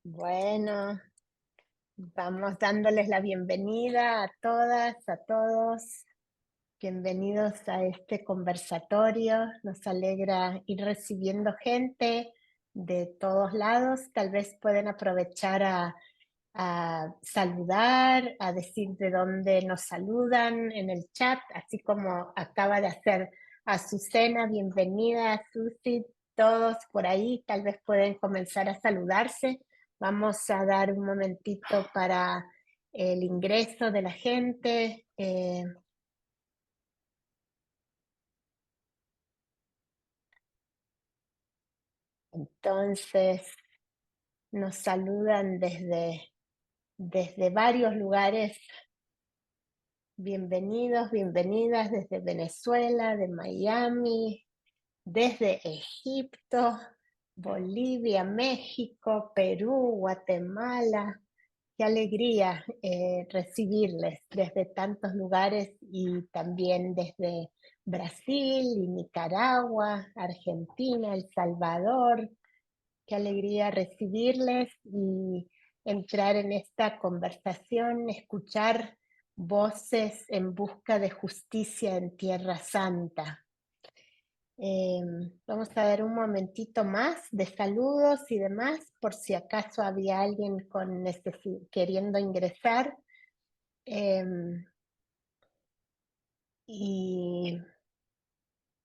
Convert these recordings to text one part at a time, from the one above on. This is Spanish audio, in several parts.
Bueno, vamos dándoles la bienvenida a todas, a todos. Bienvenidos a este conversatorio. Nos alegra ir recibiendo gente de todos lados. Tal vez pueden aprovechar a saludar, a decir de dónde nos saludan en el chat, así como acaba de hacer Azucena. Bienvenida, Susi. Todos por ahí tal vez pueden comenzar a saludarse. Vamos a dar un momentito para el ingreso de la gente. Entonces, nos saludan desde varios lugares. Bienvenidos, bienvenidas desde Venezuela, de Miami, desde Egipto, Bolivia, México, Perú, Guatemala. Qué alegría recibirles desde tantos lugares y también desde Brasil y Nicaragua, Argentina, El Salvador. Qué alegría recibirles y entrar en esta conversación, escuchar voces en busca de justicia en Tierra Santa. Vamos a ver un momentito más de saludos y demás, por si acaso había alguien queriendo ingresar. Y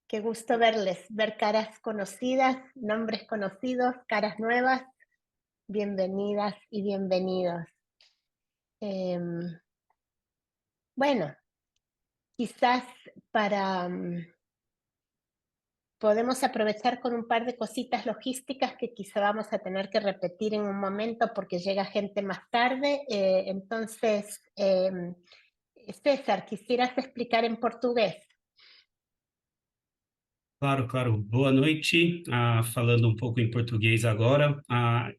qué gusto verles, ver caras conocidas, nombres conocidos, caras nuevas. Bienvenidas y bienvenidos. Bueno, quizás para podemos aprovechar con un par de cositas logísticas que quizá vamos a tener que repetir en un momento porque llega gente más tarde. Entonces, César, quisieras explicar en portugués. Claro, claro. Boa noite. Falando um pouco em português agora.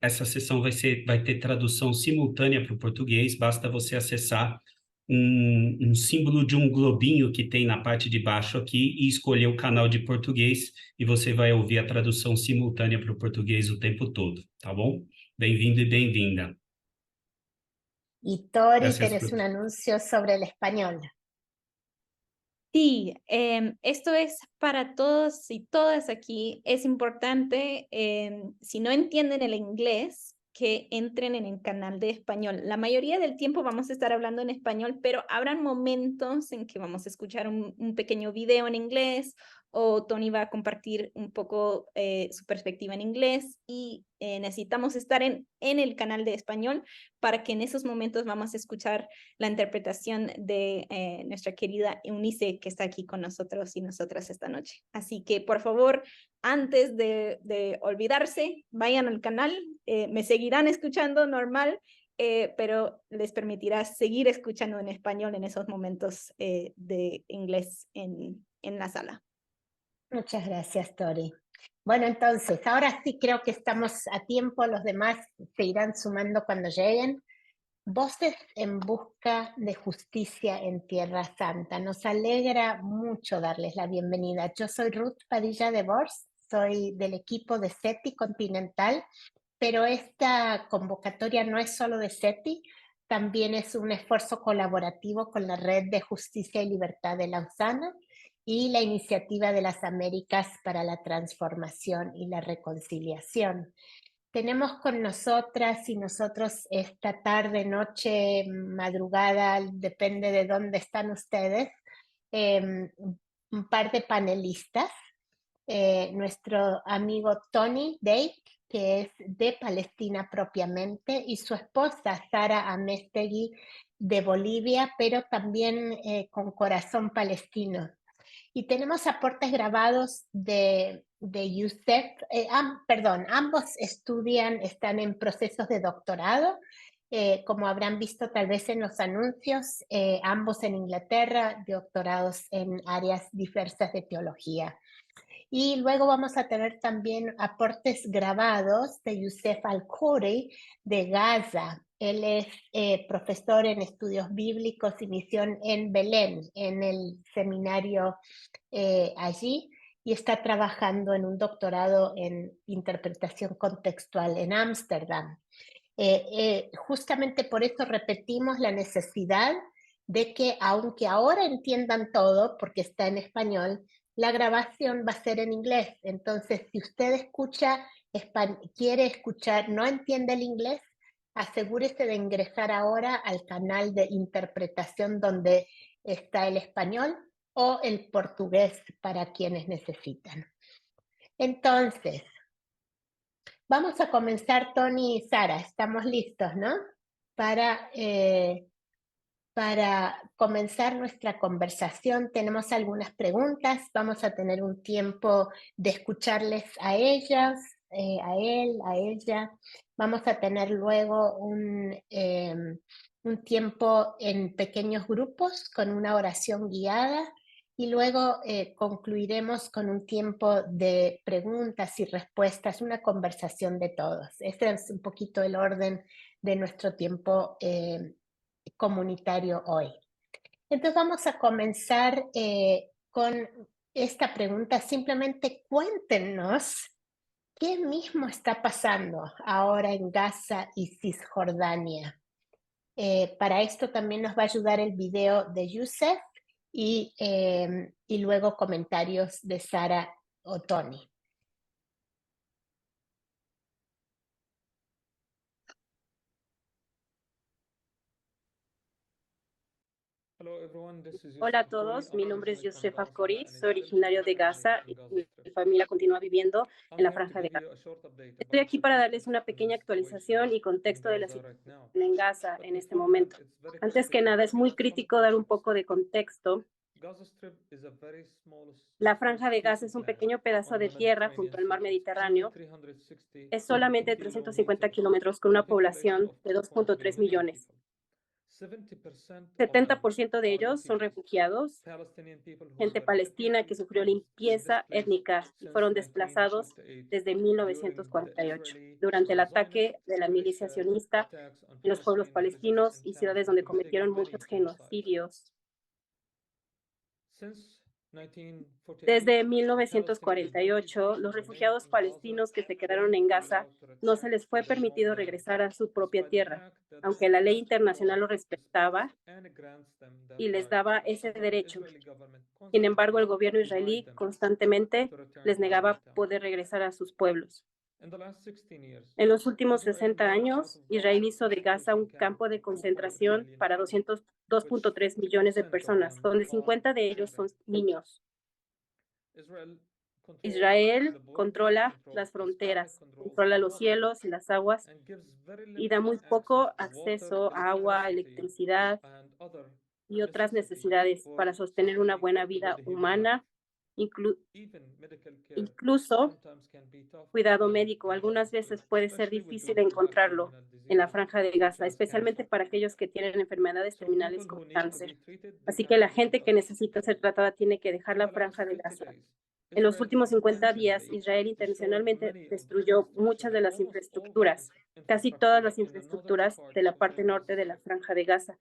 Essa sessão vai ter tradução simultânea para o português. Basta você acessar um símbolo de um globinho que tem na parte de baixo aqui e escolher o canal de português e você vai ouvir a tradução simultânea para o português o tempo todo, tá bom? Bem-vindo e bem-vinda. Y Tori, Gracias tenés por... un anuncio sobre el español. Sí, esto es para todos y todas aquí. Es importante, si no entienden el inglés, que entren en el canal de español. La mayoría del tiempo vamos a estar hablando en español, pero habrán momentos en que vamos a escuchar un pequeño video en inglés o Tony va a compartir un poco su perspectiva en inglés y necesitamos estar en el canal de español para que en esos momentos vamos a escuchar la interpretación de nuestra querida Eunice, que está aquí con nosotros y nosotras esta noche. Así que, por favor, antes de olvidarse, vayan al canal, me seguirán escuchando normal, pero les permitirá seguir escuchando en español en esos momentos de inglés en la sala. Muchas gracias, Tori. Bueno, entonces, ahora sí creo que estamos a tiempo, los demás se irán sumando cuando lleguen. Voces en busca de justicia en Tierra Santa. Nos alegra mucho darles la bienvenida. Yo soy Ruth Padilla de Bors, soy del equipo de SETI Continental, pero esta convocatoria no es solo de SETI, también es un esfuerzo colaborativo con la Red de Justicia y Libertad de Lausana y la Iniciativa de las Américas para la Transformación y la Reconciliación. Tenemos con nosotras y nosotros esta tarde, noche, madrugada, depende de dónde están ustedes, un par de panelistas. Nuestro amigo Tony Day, que es de Palestina propiamente, y su esposa Sara Amestegui de Bolivia, pero también con corazón palestino. Y tenemos aportes grabados de Youssef, perdón, ambos están en procesos de doctorado, como habrán visto tal vez en los anuncios, ambos en Inglaterra, doctorados en áreas diversas de teología. Y luego vamos a tener también aportes grabados de Youssef Al-Khoury de Gaza. Él es profesor en estudios bíblicos y misión en Belén, en el seminario allí, y está trabajando en un doctorado en interpretación contextual en Ámsterdam. Justamente por eso repetimos la necesidad de que, aunque ahora entiendan todo, porque está en español, la grabación va a ser en inglés. Entonces, si usted quiere escuchar, no entiende el inglés, asegúrese de ingresar ahora al canal de interpretación donde está el español o el portugués para quienes necesitan. Entonces, vamos a comenzar, Tony y Sara. Estamos listos, ¿no? Para comenzar nuestra conversación tenemos algunas preguntas. Vamos a tener un tiempo de escucharles a ellas, a él, a ella. Vamos a tener luego un tiempo en pequeños grupos con una oración guiada y luego concluiremos con un tiempo de preguntas y respuestas, una conversación de todos. Este es un poquito el orden de nuestro tiempo comunitario hoy. Entonces vamos a comenzar con esta pregunta. Simplemente cuéntenos qué mismo está pasando ahora en Gaza y Cisjordania. Para esto también nos va a ayudar el video de Youssef y luego comentarios de Sara o Tony. Hola a todos, mi nombre es Youssef Afkori, soy originario de Gaza y mi familia continúa viviendo en la Franja de Gaza. Estoy aquí para darles una pequeña actualización y contexto de la situación en Gaza en este momento. Antes que nada, es muy crítico dar un poco de contexto. La Franja de Gaza es un pequeño pedazo de tierra junto al mar Mediterráneo. Es solamente 350 kilómetros con una población de 2.3 millones. 70% de ellos son refugiados, gente palestina que sufrió limpieza étnica y fueron desplazados desde 1948 durante el ataque de la milicia sionista en los pueblos palestinos y ciudades donde cometieron muchos genocidios. Desde 1948, los refugiados palestinos que se quedaron en Gaza no se les fue permitido regresar a su propia tierra, aunque la ley internacional lo respetaba y les daba ese derecho. Sin embargo, el gobierno israelí constantemente les negaba poder regresar a sus pueblos. En los últimos 60 años, Israel hizo de Gaza un campo de concentración para 2.3 millones de personas, donde 50 de ellos son niños. Israel controla las fronteras, controla los cielos y las aguas y da muy poco acceso a agua, electricidad y otras necesidades para sostener una buena vida humana, incluso cuidado médico. Algunas veces puede ser difícil encontrarlo en la Franja de Gaza, especialmente para aquellos que tienen enfermedades terminales como cáncer. Así que la gente que necesita ser tratada tiene que dejar la Franja de Gaza. En los últimos 50 días, Israel intencionalmente destruyó muchas de las infraestructuras, casi todas las infraestructuras de la parte norte de la Franja de Gaza.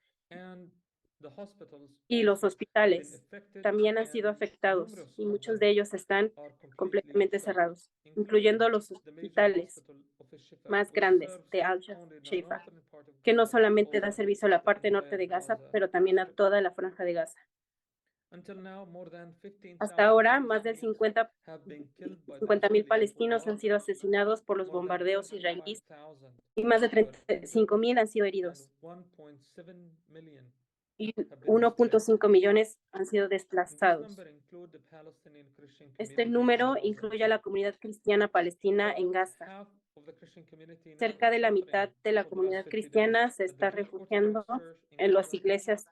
Y los hospitales también han sido afectados y muchos de ellos están completamente cerrados, incluyendo los hospitales más grandes de Al-Shifa, que no solamente da servicio a la parte norte de Gaza, pero también a toda la Franja de Gaza. Hasta ahora, más de 50,000 palestinos han sido asesinados por los bombardeos israelíes y más de 35,000 han sido heridos. Y 1.5 millones han sido desplazados. Este número incluye a la comunidad cristiana palestina en Gaza. Cerca de la mitad de la comunidad cristiana se está refugiando en las iglesias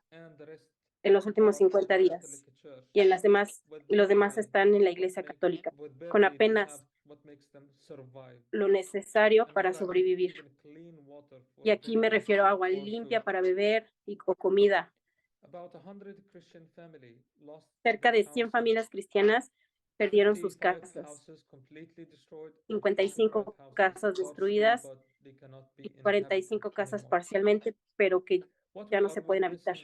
en los últimos 50 días y los demás están en la iglesia católica, con apenas lo necesario para sobrevivir. Y aquí me refiero a agua limpia para beber o comida. Cerca de 100 familias cristianas perdieron sus casas, 55 casas destruidas y 45 casas parcialmente, pero que ya no se pueden habitar.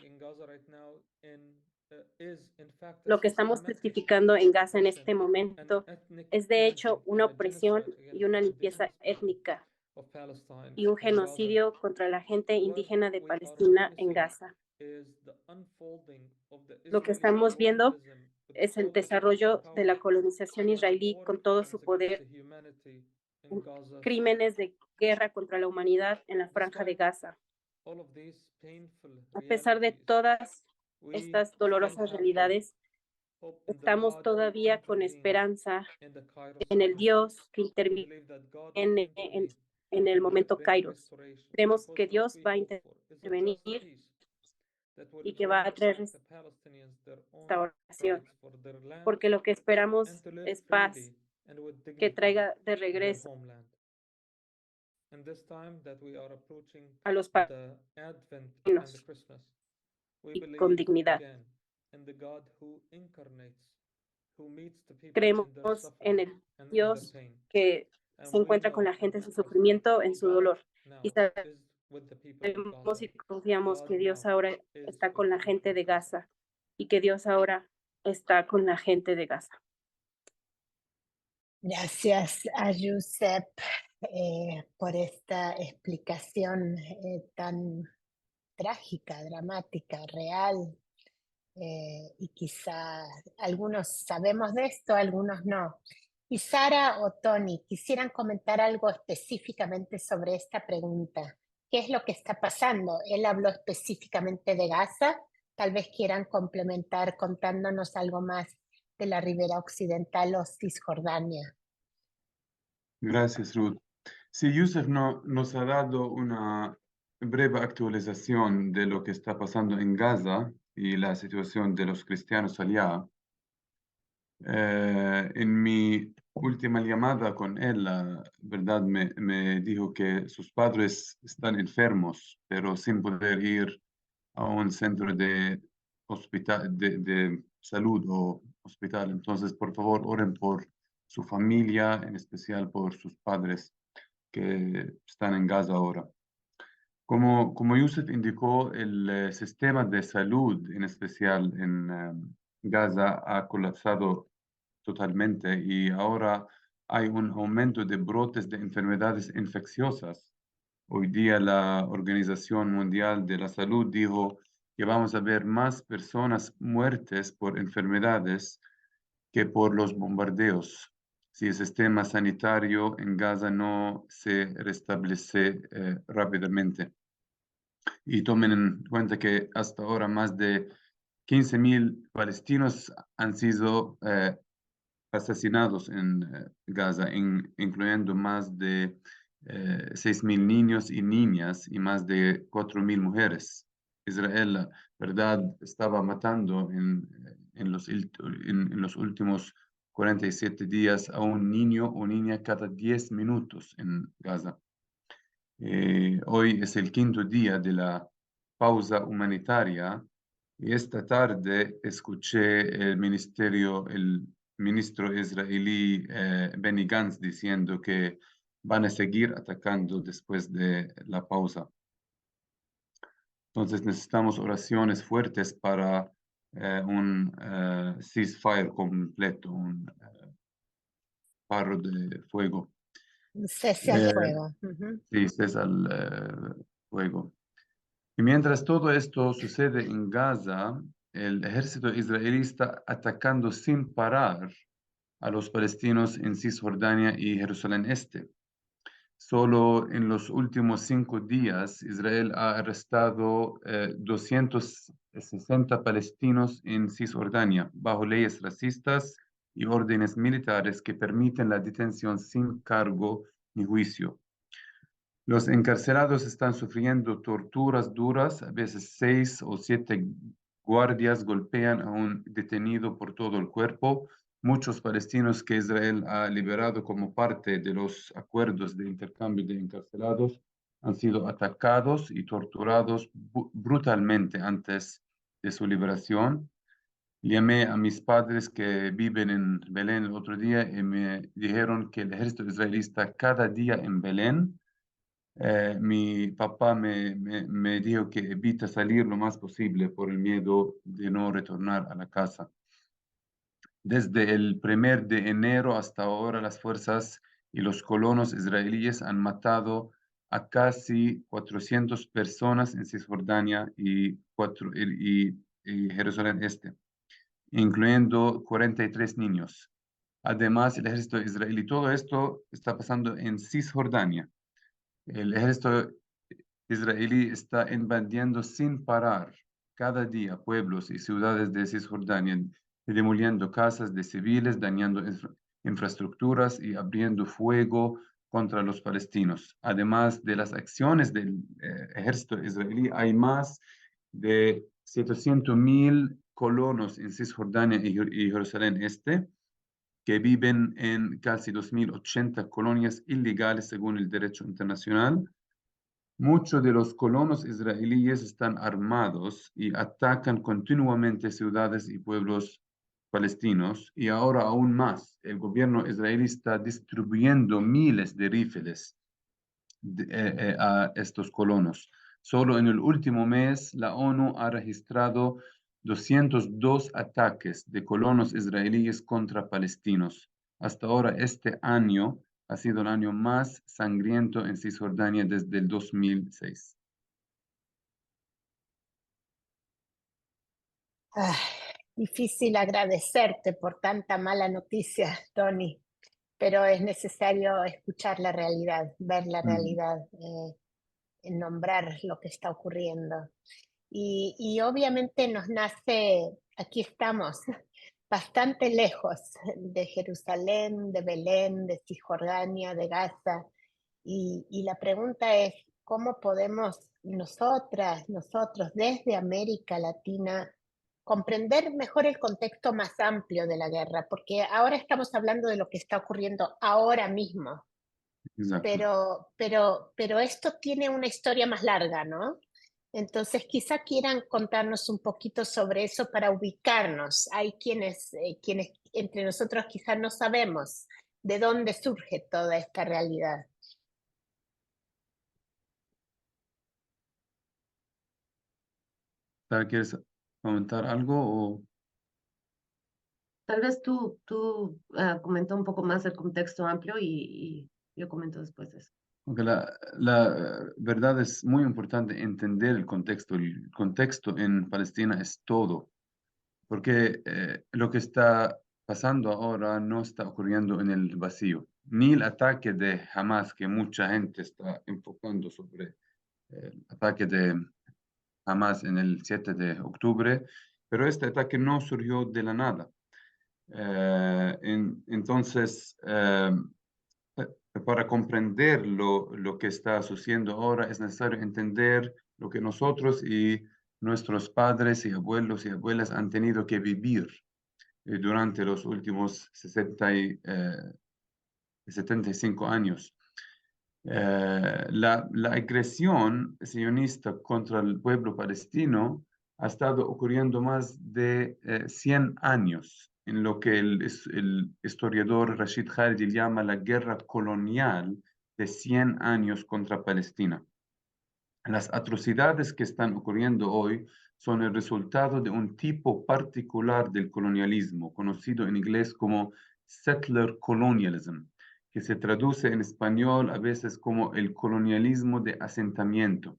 Lo que estamos testificando en Gaza en este momento es de hecho una opresión y una limpieza étnica y un genocidio contra la gente indígena de Palestina en Gaza. Lo que estamos viendo es el desarrollo de la colonización israelí con todo su poder, crímenes de guerra contra la humanidad en la Franja de Gaza. A pesar de todas estas dolorosas realidades, estamos todavía con esperanza en el Dios que interviene en el momento Kairos. Creemos que Dios va a intervenir y que va a traer restauración, porque lo que esperamos es paz, que traiga de regreso a los palestinos y con dignidad. Creemos en el Dios que se encuentra con la gente en su sufrimiento, en su dolor. Y sabemos y confiamos que Dios ahora está con la gente de Gaza y que Dios ahora está con la gente de Gaza. Gracias a Yusef por esta explicación tan trágica, dramática, real. Y quizá algunos sabemos de esto, algunos no. Y Sara o Tony, ¿quisieran comentar algo específicamente sobre esta pregunta? ¿Qué es lo que está pasando? Él habló específicamente de Gaza. Tal vez quieran complementar contándonos algo más de la ribera occidental o Cisjordania. Gracias, Ruth. Sí, Yusef nos ha dado una breve actualización de lo que está pasando en Gaza y la situación de los cristianos allá. En mi última llamada con él, la verdad me dijo que sus padres están enfermos, pero sin poder ir a un centro de salud o hospital. Entonces, por favor, oren por su familia, en especial por sus padres que están en Gaza ahora. Como Yusef indicó, el sistema de salud, en especial en Gaza, ha colapsado totalmente y ahora hay un aumento de brotes de enfermedades infecciosas. Hoy día la Organización Mundial de la Salud dijo que vamos a ver más personas muertes por enfermedades que por los bombardeos, si el sistema sanitario en Gaza no se restablece rápidamente. Y tomen en cuenta que hasta ahora más de 15.000 palestinos han sido asesinados en Gaza, incluyendo más de 6.000 niños y niñas y más de 4.000 mujeres. Israel, la verdad, estaba matando en los últimos 47 días a un niño o niña cada 10 minutos en Gaza. Hoy es el quinto día de la pausa humanitaria y esta tarde escuché el ministro israelí Benny Gantz diciendo que van a seguir atacando después de la pausa. Entonces necesitamos oraciones fuertes para un ceasefire completo, un paro de fuego. Cese al fuego. Sí, cese al fuego. Y mientras todo esto sucede en Gaza, el ejército israelí está atacando sin parar a los palestinos en Cisjordania y Jerusalén Este. Solo en los últimos 5 días, Israel ha arrestado 260 palestinos en Cisjordania bajo leyes racistas y órdenes militares que permiten la detención sin cargo ni juicio. Los encarcelados están sufriendo torturas duras, a veces 6 o 7 guardias golpean a un detenido por todo el cuerpo. Muchos palestinos que Israel ha liberado como parte de los acuerdos de intercambio de encarcelados han sido atacados y torturados brutalmente antes de su liberación. Llamé a mis padres que viven en Belén el otro día y me dijeron que el ejército israelí está cada día en Belén. Mi papá me dijo que evita salir lo más posible por el miedo de no retornar a la casa. Desde el 1 de enero hasta ahora, las fuerzas y los colonos israelíes han matado a casi 400 personas en Cisjordania y Jerusalén Este, incluyendo 43 niños. Además, el ejército israelí, todo esto está pasando en Cisjordania. El ejército israelí está invadiendo sin parar cada día pueblos y ciudades de Cisjordania, demoliendo casas de civiles, dañando infraestructuras y abriendo fuego contra los palestinos. Además de las acciones del ejército israelí, hay más de 700,000 colonos en Cisjordania y Jerusalén Este, que viven en casi 2.080 colonias ilegales según el derecho internacional. Muchos de los colonos israelíes están armados y atacan continuamente ciudades y pueblos palestinos, y ahora aún más, el gobierno israelí está distribuyendo miles de rifles a estos colonos. Solo en el último mes, la ONU ha registrado 202 ataques de colonos israelíes contra palestinos. Hasta ahora, este año ha sido el año más sangriento en Cisjordania desde el 2006. Difícil agradecerte por tanta mala noticia, Tony, pero es necesario escuchar la realidad, ver la realidad, nombrar lo que está ocurriendo. Y obviamente nos nace, aquí estamos, bastante lejos de Jerusalén, de Belén, de Cisjordania, de Gaza, y la pregunta es, ¿cómo podemos nosotros desde América Latina comprender mejor el contexto más amplio de la guerra? Porque ahora estamos hablando de lo que está ocurriendo ahora mismo, Exacto. pero esto tiene una historia más larga, ¿no? Entonces, quizá quieran contarnos un poquito sobre eso para ubicarnos. Hay quienes entre nosotros quizás no sabemos de dónde surge toda esta realidad. ¿Quieres comentar algo? O... Tal vez tú comenta un poco más el contexto amplio y yo comento después de eso. Porque la verdad es muy importante entender el contexto. El contexto en Palestina es todo, porque lo que está pasando ahora no está ocurriendo en el vacío. Ni el ataque de Hamas, que mucha gente está enfocando sobre el ataque de Hamas en el 7 de octubre, pero este ataque no surgió de la nada. Entonces, para comprender lo que está sucediendo ahora, es necesario entender lo que nosotros y nuestros padres y abuelos y abuelas han tenido que vivir durante los últimos 75 años. La agresión sionista contra el pueblo palestino ha estado ocurriendo más de 100 años, en lo que el historiador Rashid Khalidi llama la guerra colonial de 100 años contra Palestina. Las atrocidades que están ocurriendo hoy son el resultado de un tipo particular del colonialismo, conocido en inglés como settler colonialism, que se traduce en español a veces como el colonialismo de asentamiento.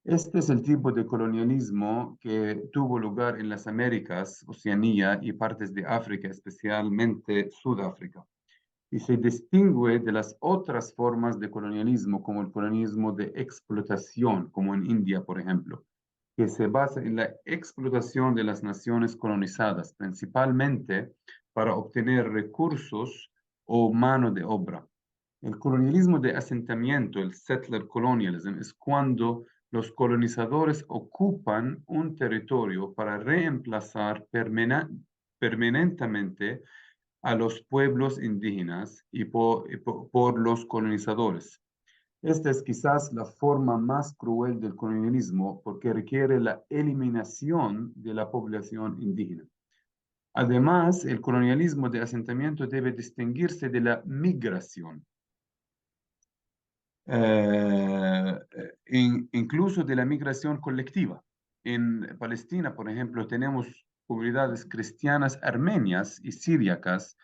Este es el tipo de colonialismo que tuvo lugar en las Américas, Oceanía y partes de África, especialmente Sudáfrica, y se distingue de las otras formas de colonialismo, como el colonialismo de explotación, como en India, por ejemplo, que se basa en la explotación de las naciones colonizadas, principalmente para obtener recursos o mano de obra. El colonialismo de asentamiento, el settler colonialism, es cuando los colonizadores ocupan un territorio para reemplazar permanentemente a los pueblos indígenas y por los colonizadores. Esta es quizás la forma más cruel del colonialismo porque requiere la eliminación de la población indígena. Además, el colonialismo de asentamiento debe distinguirse de la migración, incluso de la migración colectiva. En Palestina, por ejemplo, tenemos comunidades cristianas armenias y siríacas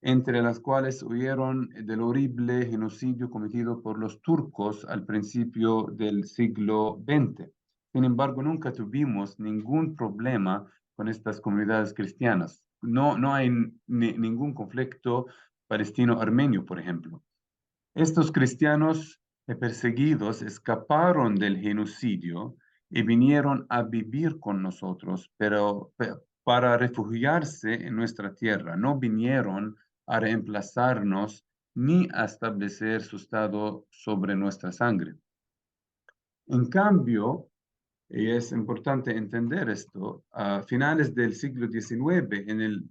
entre las cuales huyeron del horrible genocidio cometido por los turcos al principio del siglo XX. Sin embargo, nunca tuvimos ningún problema con estas comunidades cristianas. No hay ningún conflicto palestino-armenio, por ejemplo. Estos cristianos perseguidos escaparon del genocidio y vinieron a vivir con nosotros, pero para refugiarse en nuestra tierra. No vinieron a reemplazarnos ni a establecer su estado sobre nuestra sangre. En cambio, y es importante entender esto, a finales del siglo XIX, en el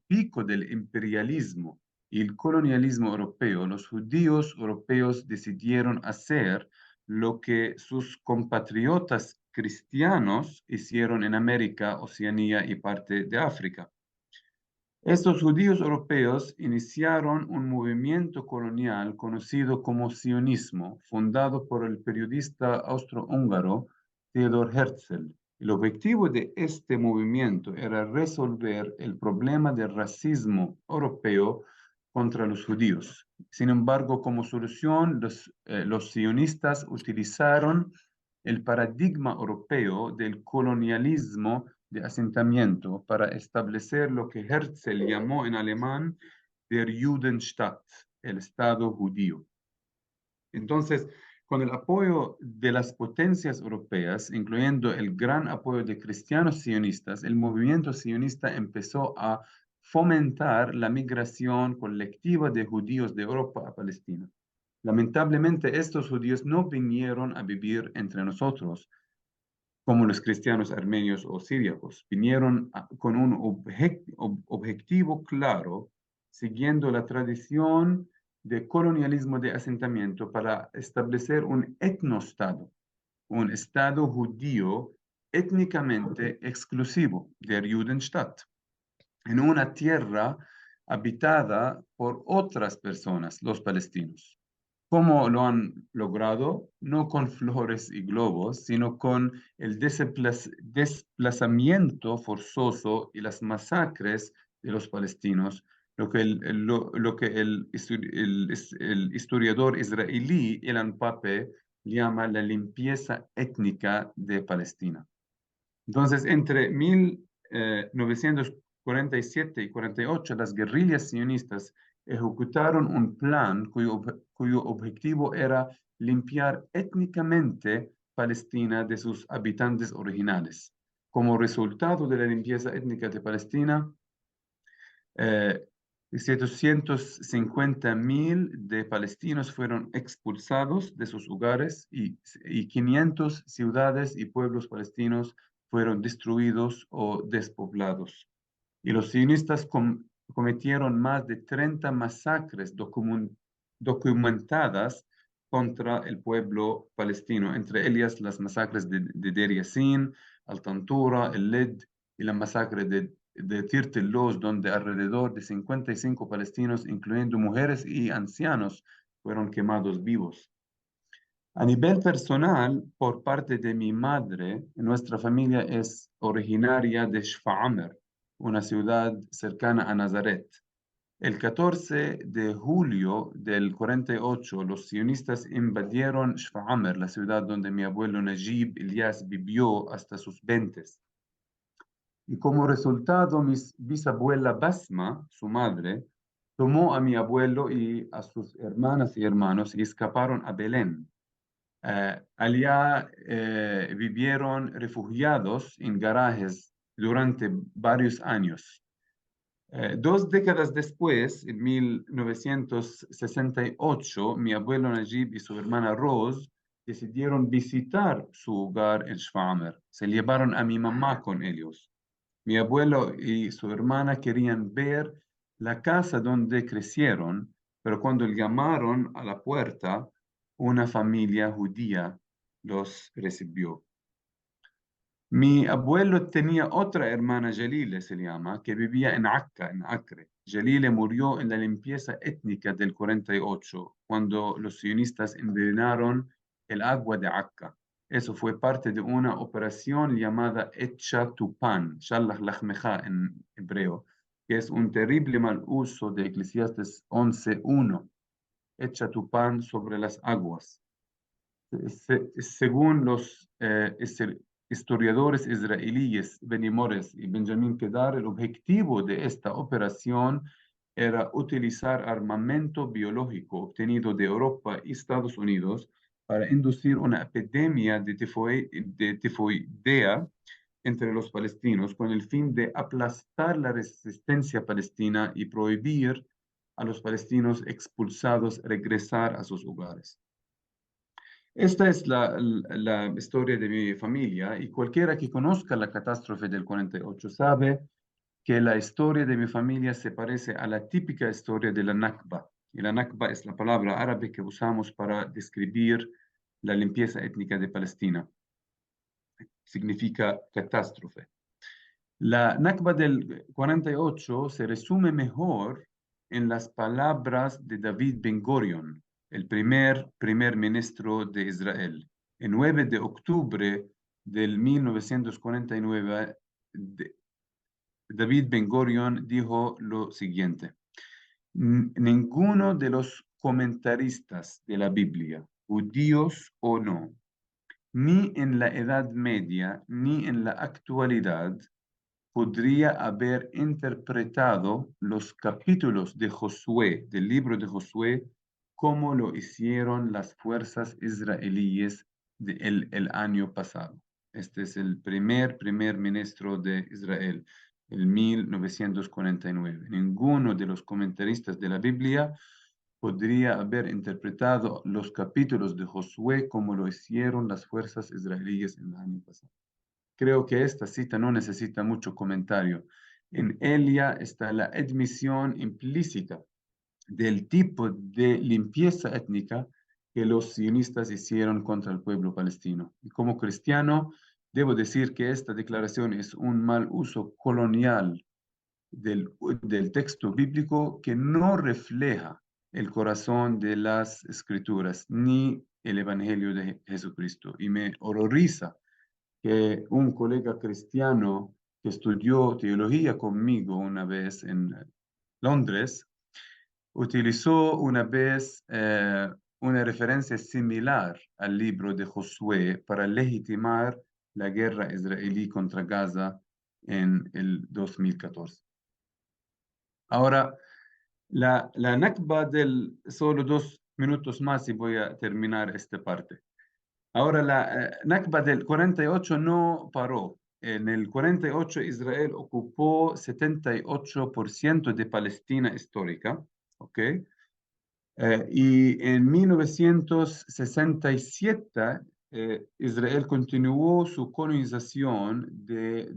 pico del imperialismo y el colonialismo europeo, los judíos europeos decidieron hacer lo que sus compatriotas cristianos hicieron en América, Oceanía y parte de África. Estos judíos europeos iniciaron un movimiento colonial conocido como sionismo, fundado por el periodista austrohúngaro Theodor Herzl. El objetivo de este movimiento era resolver el problema del racismo europeo contra los judíos. Sin embargo, como solución, los sionistas utilizaron el paradigma europeo del colonialismo de asentamiento para establecer lo que Herzl llamó en alemán der Judenstaat, el Estado judío. Entonces, con el apoyo de las potencias europeas, incluyendo el gran apoyo de cristianos sionistas, el movimiento sionista empezó a fomentar la migración colectiva de judíos de Europa a Palestina. Lamentablemente, estos judíos no vinieron a vivir entre nosotros, como los cristianos armenios o siríacos. Vinieron con un objetivo claro, siguiendo la tradición de colonialismo de asentamiento para establecer un etnostado, un estado judío étnicamente exclusivo, der Judenstaat, en una tierra habitada por otras personas, los palestinos. ¿Cómo lo han logrado? No con flores y globos, sino con el desplazamiento forzoso y las masacres de los palestinos, lo que el historiador israelí Ilan Pappé llama la limpieza étnica de Palestina. Entonces, entre 1947 y 48, las guerrillas sionistas ejecutaron un plan cuyo objetivo era limpiar étnicamente Palestina de sus habitantes originales. Como resultado de la limpieza étnica de Palestina, 750.000 de palestinos fueron expulsados de sus hogares y 500 ciudades y pueblos palestinos fueron destruidos o despoblados. Y los sionistas cometieron más de 30 masacres documentadas contra el pueblo palestino, entre ellas las masacres de Deir Yassin, Al-Tantura, el Lid y la masacre de Tirtel-Los, donde alrededor de 55 palestinos, incluyendo mujeres y ancianos, fueron quemados vivos. A nivel personal, por parte de mi madre, nuestra familia es originaria de Shfa'amer, una ciudad cercana a Nazaret. El 14 de julio del 48, los sionistas invadieron Shfa'amer, la ciudad donde mi abuelo Najib Ilyas vivió hasta sus 20. Y como resultado, mi bisabuela Basma, su madre, tomó a mi abuelo y a sus hermanas y hermanos y escaparon a Belén. Allá vivieron refugiados en garajes durante varios años. 2 décadas después, en 1968, mi abuelo Najib y su hermana Rose decidieron visitar su hogar en Shfa'amer. Se llevaron a mi mamá con ellos. Mi abuelo y su hermana querían ver la casa donde crecieron, pero cuando llamaron a la puerta, una familia judía los recibió. Mi abuelo tenía otra hermana, Jalile se llama, que vivía en Akka, en Acre. Jalile murió en la limpieza étnica del 48, cuando los sionistas envenenaron el agua de Akka. Eso fue parte de una operación llamada Etcha Tupan, Shalach Lachmecha en hebreo, que es un terrible mal uso de Eclesiastes 11:1. Echa tu pan sobre las aguas. Según los historiadores israelíes Benimores y Benjamin Kedar, el objetivo de esta operación era utilizar armamento biológico obtenido de Europa y Estados Unidos para inducir una epidemia de tifoidea entre los palestinos con el fin de aplastar la resistencia palestina y prohibir a los palestinos expulsados regresar a sus hogares. Esta es la historia de mi familia y cualquiera que conozca la catástrofe del 48 sabe que la historia de mi familia se parece a la típica historia de la Nakba. Y la Nakba es la palabra árabe que usamos para describir la limpieza étnica de Palestina. Significa catástrofe. La Nakba del 48 se resume mejor en las palabras de David Ben Gurion, el primer ministro de Israel. El 9 de octubre del 1949, David Ben Gurion dijo lo siguiente: ninguno de los comentaristas de la Biblia, judíos o no, ni en la Edad Media ni en la actualidad, podría haber interpretado los capítulos de Josué, del libro de Josué, como lo hicieron las fuerzas israelíes el año pasado. Este es el primer ministro de Israel, en 1949. Ninguno de los comentaristas de la Biblia podría haber interpretado los capítulos de Josué como lo hicieron las fuerzas israelíes el año pasado. Creo que esta cita no necesita mucho comentario. En ella está la admisión implícita del tipo de limpieza étnica que los sionistas hicieron contra el pueblo palestino. Y como cristiano, debo decir que esta declaración es un mal uso colonial del texto bíblico que no refleja el corazón de las escrituras ni el evangelio de Jesucristo. Y me horroriza que un colega cristiano que estudió teología conmigo una vez en Londres utilizó una vez una referencia similar al libro de Josué para legitimar la guerra israelí contra Gaza en el 2014. Ahora, la Nakba solo 2 minutos más y voy a terminar esta parte. Ahora, la Nakba del 48 no paró. En el 48 Israel ocupó 78% de Palestina histórica, ¿ok? Y en 1967 Israel continuó su colonización de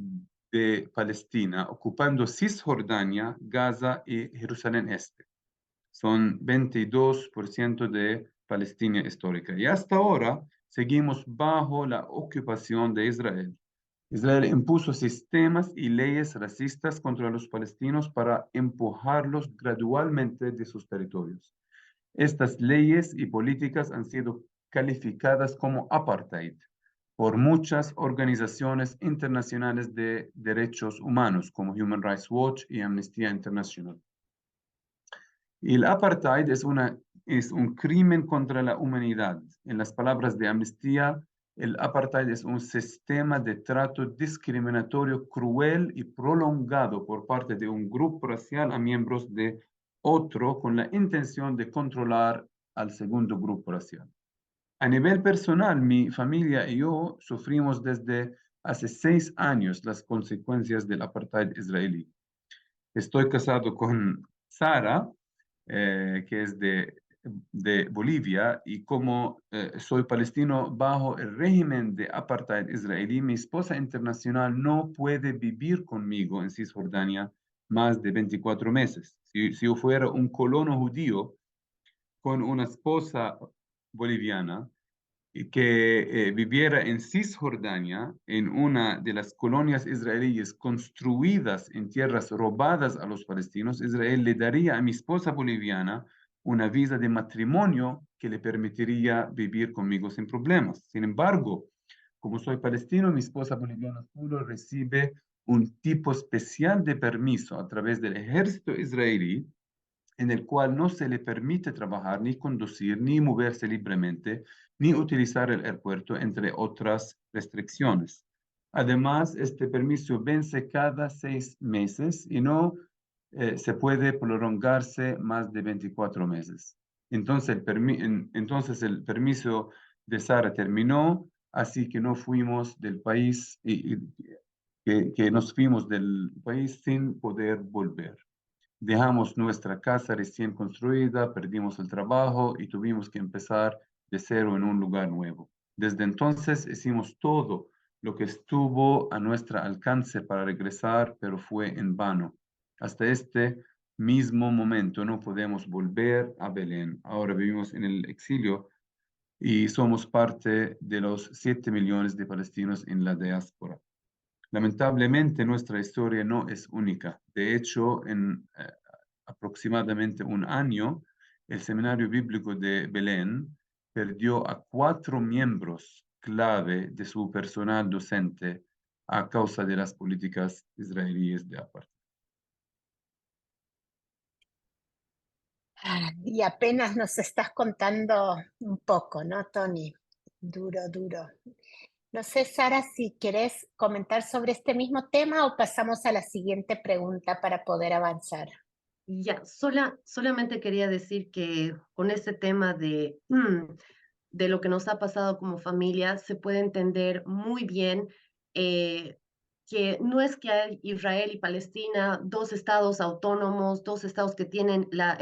Palestina, ocupando Cisjordania, Gaza y Jerusalén Este. Son 22% de Palestina histórica. Y hasta ahora seguimos bajo la ocupación de Israel. Israel impuso sistemas y leyes racistas contra los palestinos para empujarlos gradualmente de sus territorios. Estas leyes y políticas han sido calificadas como apartheid por muchas organizaciones internacionales de derechos humanos, como Human Rights Watch y Amnistía Internacional. Y el apartheid es un crimen contra la humanidad. En las palabras de Amnistía, el apartheid es un sistema de trato discriminatorio cruel y prolongado por parte de un grupo racial a miembros de otro con la intención de controlar al segundo grupo racial. A nivel personal, mi familia y yo sufrimos desde hace 6 años las consecuencias del apartheid israelí. Estoy casado con Sara, que es de Bolivia, y como soy palestino bajo el régimen de apartheid israelí, mi esposa internacional no puede vivir conmigo en Cisjordania más de 24 meses. Si yo fuera un colono judío con una esposa boliviana que viviera en Cisjordania, en una de las colonias israelíes construidas en tierras robadas a los palestinos, Israel le daría a mi esposa boliviana una visa de matrimonio que le permitiría vivir conmigo sin problemas. Sin embargo, como soy palestino, mi esposa boliviana solo recibe un tipo especial de permiso a través del ejército israelí, en el cual no se le permite trabajar, ni conducir, ni moverse libremente, ni utilizar el aeropuerto, entre otras restricciones. Además, este permiso vence cada 6 meses y no se puede prolongarse más de 24 meses. Entonces el permiso de Sara terminó, así que no fuimos del país, que nos fuimos del país sin poder volver. Dejamos nuestra casa recién construida, perdimos el trabajo y tuvimos que empezar de cero en un lugar nuevo. Desde entonces hicimos todo lo que estuvo a nuestro alcance para regresar, pero fue en vano. Hasta este mismo momento no podemos volver a Belén. Ahora vivimos en el exilio y somos parte de los 7 millones de palestinos en la diáspora. Lamentablemente, nuestra historia no es única. De hecho, en aproximadamente un año, el Seminario Bíblico de Belén perdió a 4 miembros clave de su personal docente a causa de las políticas israelíes de apartheid. Y apenas nos estás contando un poco, ¿no, Tony? Duro, duro. No sé, Sara, si querés comentar sobre este mismo tema o pasamos a la siguiente pregunta para poder avanzar. Ya, solamente quería decir que con este tema de lo que nos ha pasado como familia, se puede entender muy bien que no es que hay Israel y Palestina, dos estados autónomos, dos estados que tienen la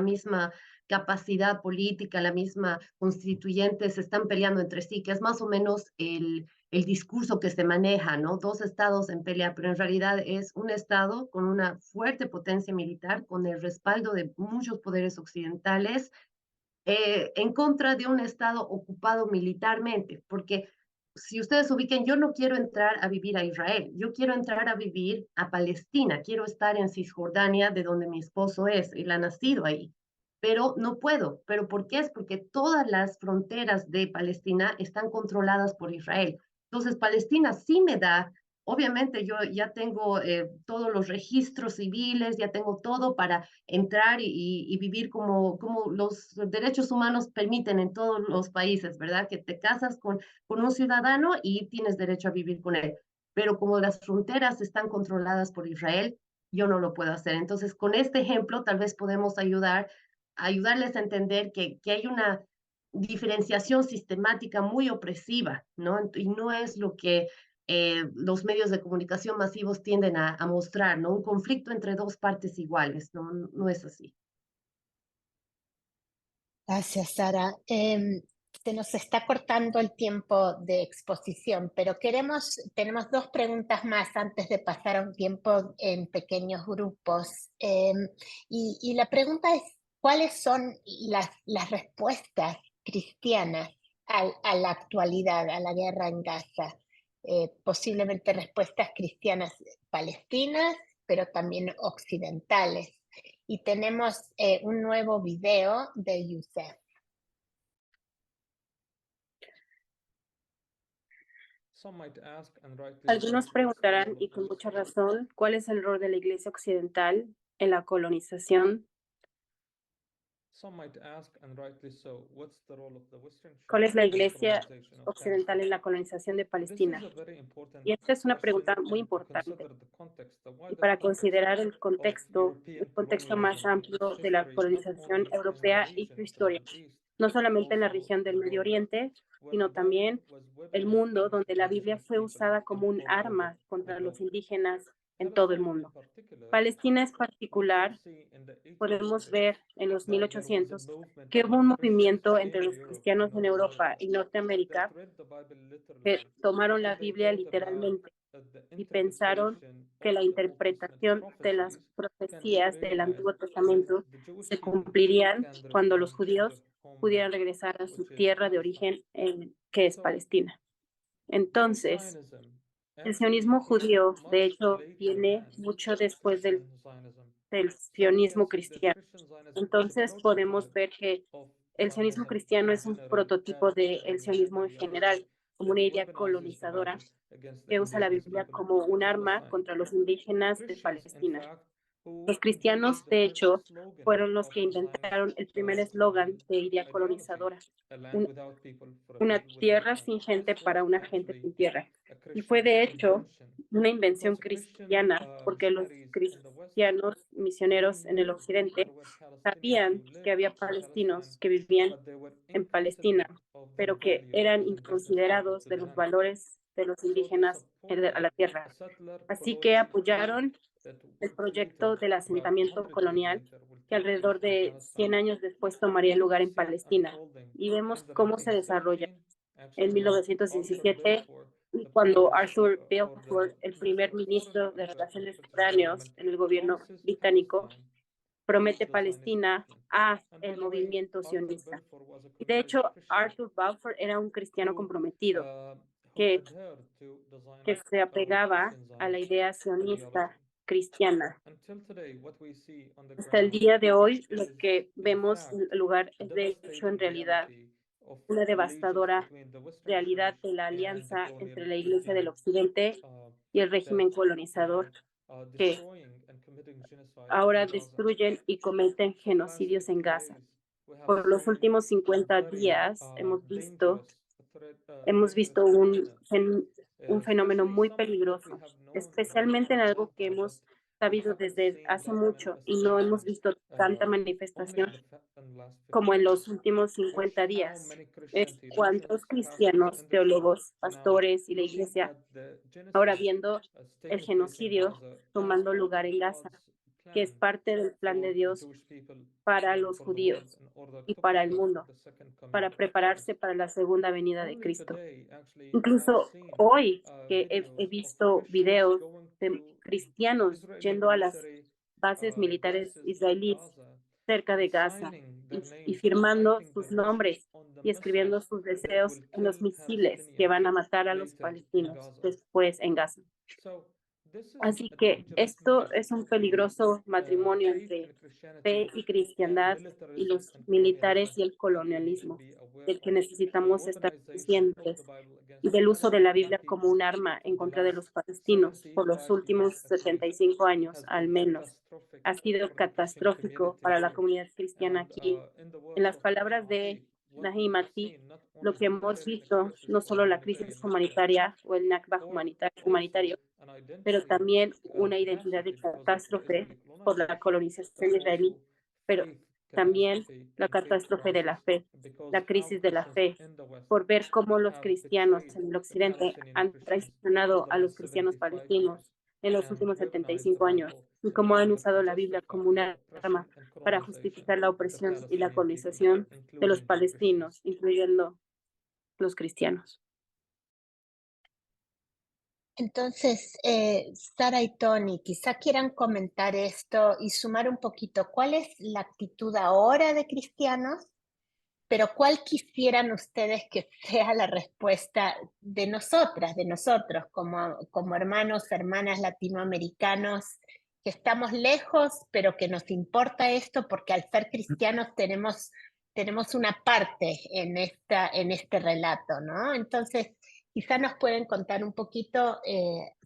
misma capacidad política, la misma constituyente, se están peleando entre sí, que es más o menos el discurso que se maneja, ¿no? Dos estados en pelea, pero en realidad es un estado con una fuerte potencia militar, con el respaldo de muchos poderes occidentales, en contra de un Estado ocupado militarmente, porque si ustedes ubiquen, yo no quiero entrar a vivir a Israel, yo quiero entrar a vivir a Palestina, quiero estar en Cisjordania, de donde mi esposo es, él ha nacido ahí, pero no puedo. ¿Pero por qué? Es porque todas las fronteras de Palestina están controladas por Israel. Entonces, Palestina sí me da. Obviamente yo ya tengo todos los registros civiles, ya tengo todo para entrar y vivir como los derechos humanos permiten en todos los países, ¿verdad? Que te casas con un ciudadano y tienes derecho a vivir con él. Pero como las fronteras están controladas por Israel, yo no lo puedo hacer. Entonces, con este ejemplo, tal vez podemos ayudarles a entender que hay una diferenciación sistemática muy opresiva, ¿no? Y no es lo que los medios de comunicación masivos tienden a mostrar, ¿no? Un conflicto entre dos partes iguales, ¿no? No es así. Gracias, Sara. Se nos está cortando el tiempo de exposición, pero tenemos 2 preguntas más antes de pasar a un tiempo en pequeños grupos. Y la pregunta es, ¿cuáles son las respuestas cristianas a la actualidad, a la guerra en Gaza? Posiblemente respuestas cristianas palestinas, pero también occidentales. Y tenemos un nuevo video de Youssef. Algunos preguntarán, y con mucha razón, ¿cuál es el rol de la Iglesia Occidental en la colonización? ¿Cuál es la Iglesia Occidental en la colonización de Palestina? Y esta es una pregunta muy importante. Y para considerar el contexto más amplio de la colonización europea y su historia, no solamente en la región del Medio Oriente, sino también el mundo donde la Biblia fue usada como un arma contra los indígenas en todo el mundo. Palestina es particular. Podemos ver en los 1800 que hubo un movimiento entre los cristianos en Europa y Norteamérica que tomaron la Biblia literalmente y pensaron que la interpretación de las profecías del Antiguo Testamento se cumplirían cuando los judíos pudieran regresar a su tierra de origen, que es Palestina. Entonces, el sionismo judío, de hecho, viene mucho después del sionismo cristiano. Entonces, podemos ver que el sionismo cristiano es un prototipo del sionismo en general, como una idea colonizadora que usa la Biblia como un arma contra los indígenas de Palestina. Los cristianos, de hecho, fueron los que inventaron el primer eslogan de idea colonizadora, una tierra sin gente para una gente sin tierra. Y fue, de hecho, una invención cristiana, porque los cristianos misioneros en el occidente sabían que había palestinos que vivían en Palestina, pero que eran inconsiderados de los valores de los indígenas a la tierra. Así que apoyaron el proyecto del asentamiento colonial que alrededor de 100 años después tomaría lugar en Palestina. Y vemos cómo se desarrolla. En 1917, cuando Arthur Balfour, el primer ministro de Relaciones Exteriores en el gobierno británico, promete Palestina a el movimiento sionista. Y de hecho, Arthur Balfour era un cristiano comprometido que se apegaba a la idea sionista cristiana. Hasta el día de hoy, lo que vemos en lugar es, de hecho, en realidad, una devastadora realidad de la alianza entre la Iglesia del Occidente y el régimen colonizador, que ahora destruyen y cometen genocidios en Gaza. Por los últimos 50 días hemos visto un fenómeno muy peligroso, especialmente en algo que hemos sabido desde hace mucho y no hemos visto tanta manifestación como en los últimos 50 días. Es cuántos cristianos, teólogos, pastores y la iglesia ahora viendo el genocidio tomando lugar en Gaza, que es parte del plan de Dios para los judíos y para el mundo, para prepararse para la segunda venida de Cristo. Incluso hoy que he visto videos de cristianos yendo a las bases militares israelíes cerca de Gaza y firmando sus nombres y escribiendo sus deseos en los misiles que van a matar a los palestinos después en Gaza. Así que esto es un peligroso matrimonio entre fe y cristiandad y los militares y el colonialismo, del que necesitamos estar conscientes, y del uso de la Biblia como un arma en contra de los palestinos por los últimos 75 años, al menos. Ha sido catastrófico para la comunidad cristiana aquí. En las palabras de Naim Atik, lo que hemos visto, no solo la crisis humanitaria o el Nakba humanitario, pero también una identidad de catástrofe por la colonización israelí, pero también la catástrofe de la fe, la crisis de la fe, por ver cómo los cristianos en el occidente han traicionado a los cristianos palestinos en los últimos 75 años y cómo han usado la Biblia como una arma para justificar la opresión y la colonización de los palestinos, incluyendo los cristianos. Entonces, Sara y Tony, quizá quieran comentar esto y sumar un poquito cuál es la actitud ahora de cristianos, pero cuál quisieran ustedes que sea la respuesta de nosotras, de nosotros, como hermanos, hermanas latinoamericanos, que estamos lejos, pero que nos importa esto porque al ser cristianos tenemos una parte en este relato, ¿no? Entonces, quizá nos pueden contar un poquito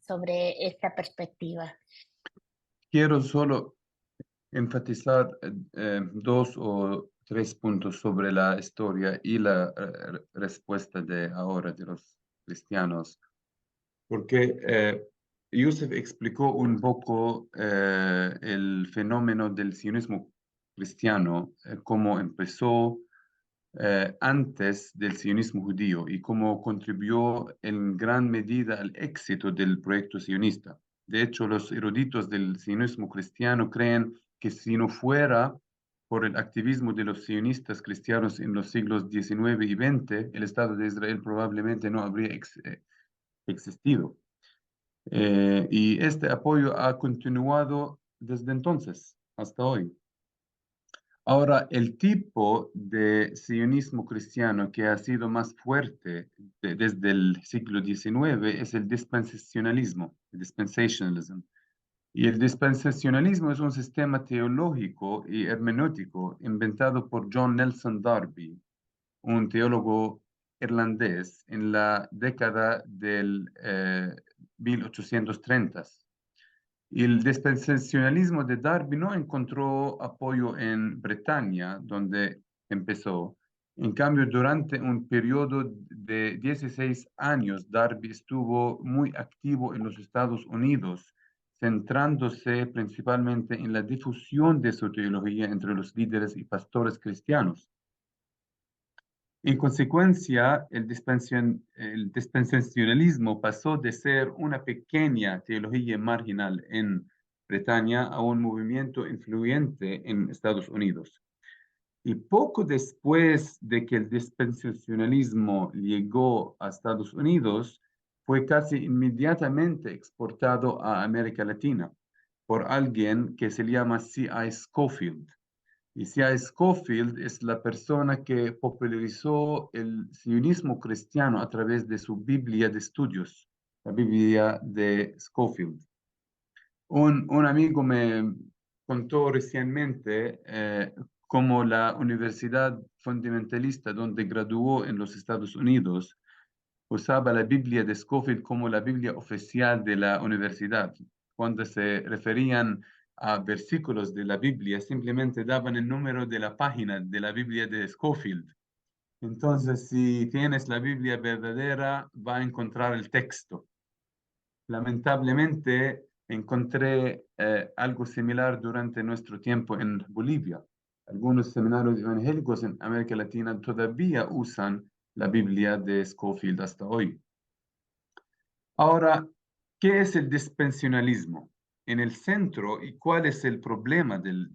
sobre esta perspectiva. Quiero solo enfatizar 2 o 3 puntos sobre la historia y la respuesta de ahora de los cristianos, porque Youssef explicó un poco el fenómeno del sionismo cristiano, cómo empezó antes del sionismo judío y cómo contribuyó en gran medida al éxito del proyecto sionista. De hecho, los eruditos del sionismo cristiano creen que si no fuera por el activismo de los sionistas cristianos en los siglos XIX y XX, el Estado de Israel probablemente no habría existido. Y este apoyo ha continuado desde entonces hasta hoy. Ahora, el tipo de sionismo cristiano que ha sido más fuerte desde el siglo XIX es el dispensacionalismo, el dispensationalism. Y el dispensacionalismo es un sistema teológico y hermenéutico inventado por John Nelson Darby, un teólogo irlandés en la década del 1830. Y el dispensacionalismo de Darby no encontró apoyo en Bretaña, donde empezó. En cambio, durante un periodo de 16 años, Darby estuvo muy activo en los Estados Unidos, centrándose principalmente en la difusión de su teología entre los líderes y pastores cristianos. En consecuencia, el dispensacionalismo pasó de ser una pequeña teología marginal en Bretaña a un movimiento influyente en Estados Unidos. Y poco después de que el dispensacionalismo llegó a Estados Unidos, fue casi inmediatamente exportado a América Latina por alguien que se llama C.I. Scofield. Y C.I. Scofield es la persona que popularizó el sionismo cristiano a través de su Biblia de estudios, la Biblia de Scofield. Un amigo me contó recientemente cómo la Universidad Fundamentalista, donde graduó en los Estados Unidos, usaba la Biblia de Scofield como la Biblia oficial de la universidad. Cuando se referían a versículos de la Biblia, simplemente daban el número de la página de la Biblia de Scofield. Entonces, si tienes la Biblia verdadera, va a encontrar el texto. Lamentablemente, encontré algo similar durante nuestro tiempo en Bolivia. Algunos seminarios evangélicos en América Latina todavía usan la Biblia de Scofield hasta hoy. Ahora, ¿qué es el dispensacionalismo? En el centro, ¿y cuál es el problema del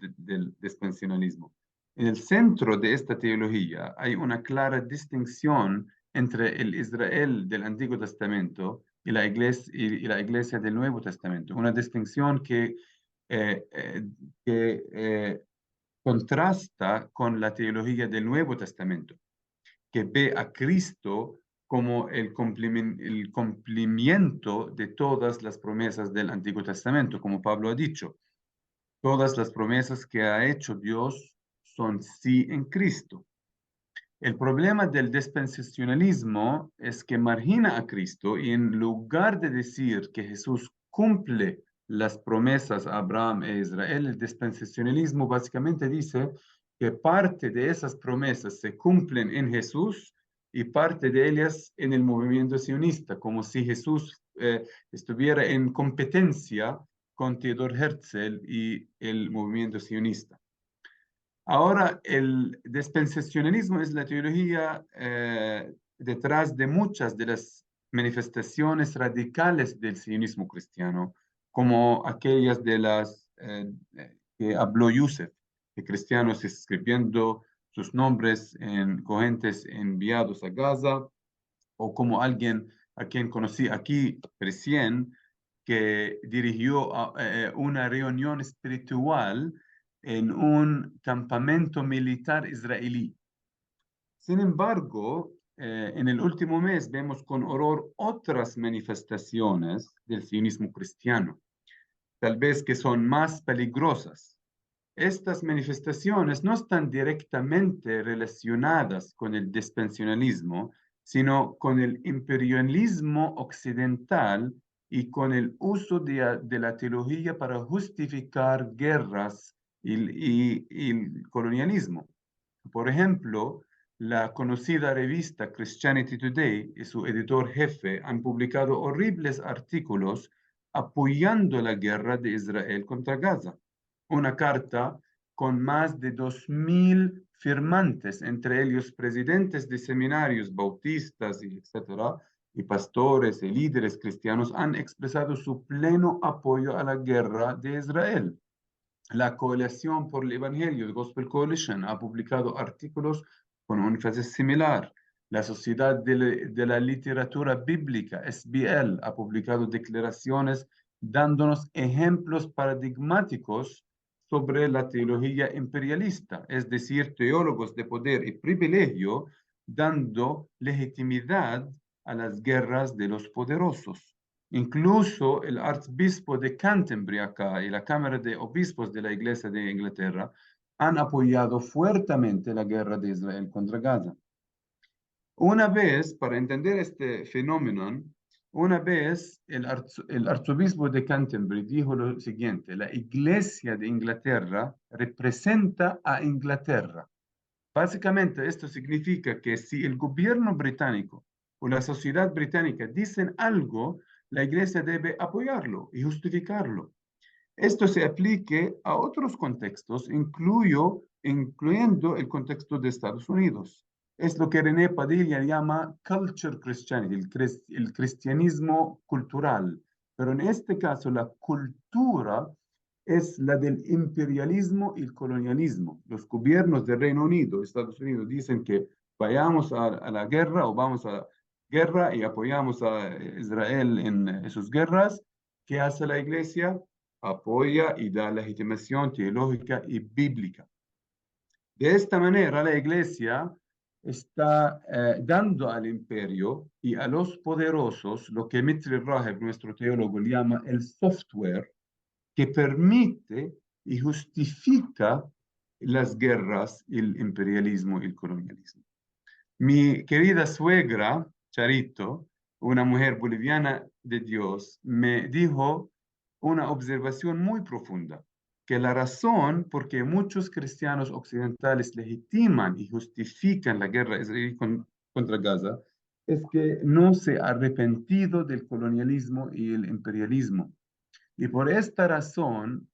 dispensacionalismo? En el centro de esta teología hay una clara distinción entre el Israel del Antiguo Testamento y la iglesia del Nuevo Testamento. Una distinción que contrasta con la teología del Nuevo Testamento, que ve a Cristo como el cumplimiento de todas las promesas del Antiguo Testamento, como Pablo ha dicho. Todas las promesas que ha hecho Dios son sí en Cristo. El problema del dispensacionalismo es que margina a Cristo y en lugar de decir que Jesús cumple las promesas a Abraham e Israel, el dispensacionalismo básicamente dice que parte de esas promesas se cumplen en Jesús y parte de ellas en el movimiento sionista, como si Jesús estuviera en competencia con Theodor Herzl y el movimiento sionista. Ahora, el dispensacionalismo es la teología detrás de muchas de las manifestaciones radicales del sionismo cristiano, como aquellas de las que habló Yusef, de cristianos escribiendo sus nombres en cohentes enviados a Gaza, o como alguien a quien conocí aquí recién, que dirigió una reunión espiritual en un campamento militar israelí. Sin embargo, en el último mes vemos con horror otras manifestaciones del sionismo cristiano, tal vez que son más peligrosas. Estas manifestaciones no están directamente relacionadas con el dispensacionalismo, sino con el imperialismo occidental y con el uso de la teología para justificar guerras y el colonialismo. Por ejemplo, la conocida revista Christianity Today y su editor jefe han publicado horribles artículos apoyando la guerra de Israel contra Gaza. Una carta con más de 2.000 firmantes, entre ellos presidentes de seminarios bautistas, etcétera, y pastores y líderes cristianos han expresado su pleno apoyo a la guerra de Israel. La Coalición por el Evangelio, the Gospel Coalition, ha publicado artículos con un énfasis similar. La Sociedad de la Literatura Bíblica, SBL, ha publicado declaraciones dándonos ejemplos paradigmáticos sobre la teología imperialista, es decir, teólogos de poder y privilegio dando legitimidad a las guerras de los poderosos. Incluso el arzobispo de Canterbury acá y la Cámara de Obispos de la Iglesia de Inglaterra han apoyado fuertemente la guerra de Israel contra Gaza. Una vez, para entender este fenómeno, una vez el arzobispo de Canterbury dijo lo siguiente: la Iglesia de Inglaterra representa a Inglaterra. Básicamente esto significa que si el gobierno británico o la sociedad británica dicen algo, la Iglesia debe apoyarlo y justificarlo. Esto se aplique a otros contextos, incluyendo el contexto de Estados Unidos. Es lo que René Padilla llama culture Christianity, el cristianismo cultural. Pero en este caso, la cultura es la del imperialismo y el colonialismo. Los gobiernos del Reino Unido, Estados Unidos, dicen que vayamos a la guerra o vamos a la guerra y apoyamos a Israel en sus guerras. ¿Qué hace la Iglesia? Apoya y da legitimación teológica y bíblica. De esta manera, la Iglesia está dando al imperio y a los poderosos lo que Mitri Raheb, nuestro teólogo, llama el software que permite y justifica las guerras, el imperialismo y el colonialismo. Mi querida suegra, Charito, una mujer boliviana de Dios, me dijo una observación muy profunda, que la razón por qué muchos cristianos occidentales legitiman y justifican la guerra israelí contra Gaza es que no se ha arrepentido del colonialismo y el imperialismo. Y por esta razón,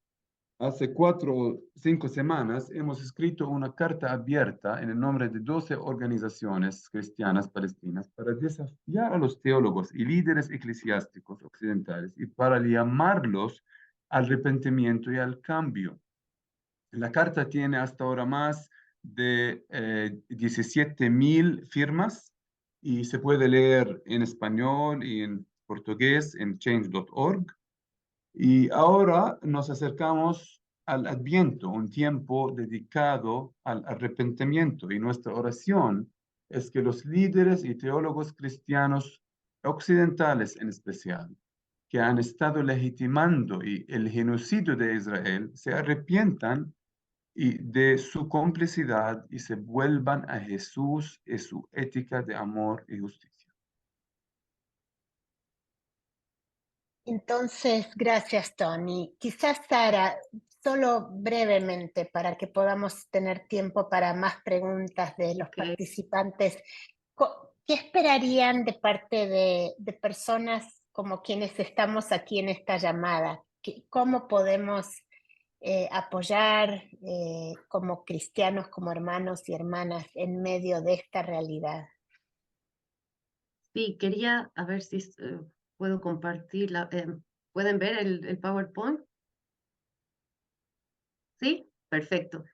hace 4 o 5 semanas hemos escrito una carta abierta en el nombre de 12 organizaciones cristianas palestinas para desafiar a los teólogos y líderes eclesiásticos occidentales y para llamarlos al arrepentimiento y al cambio. La carta tiene hasta ahora más de 17,000 firmas y se puede leer en español y en portugués en change.org. Y ahora nos acercamos al Adviento, un tiempo dedicado al arrepentimiento. Y nuestra oración es que los líderes y teólogos cristianos occidentales en especial, que han estado legitimando el genocidio de Israel, se arrepientan de su complicidad y se vuelvan a Jesús y su ética de amor y justicia. Entonces, gracias, Tony. Quizás, Sara, solo brevemente para que podamos tener tiempo para más preguntas de los participantes. ¿Qué esperarían de parte de personas como quienes estamos aquí en esta llamada? ¿Cómo podemos apoyar como cristianos, como hermanos y hermanas en medio de esta realidad? Sí, quería a ver si puedo compartir ¿pueden ver el PowerPoint? Sí, perfecto.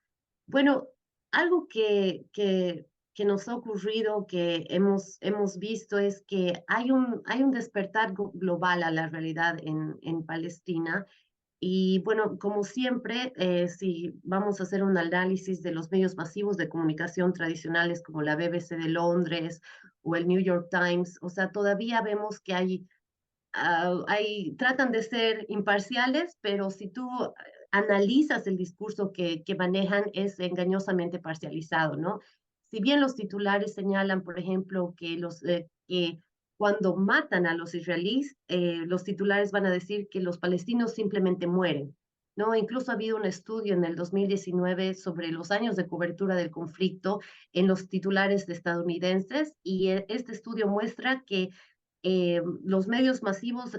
Bueno, algo que nos ha ocurrido, que hemos visto, es que hay un despertar global a la realidad en Palestina. Y bueno, como siempre, si vamos a hacer un análisis de los medios masivos de comunicación tradicionales como la BBC de Londres o el New York Times, o sea, todavía vemos que tratan de ser imparciales, pero si tú analizas el discurso que manejan, es engañosamente parcializado, ¿no? Si bien los titulares señalan, por ejemplo, que cuando matan a los israelíes, los titulares van a decir que los palestinos simplemente mueren, ¿no? Incluso ha habido un estudio en el 2019 sobre los años de cobertura del conflicto en los titulares estadounidenses, y este estudio muestra que los medios masivos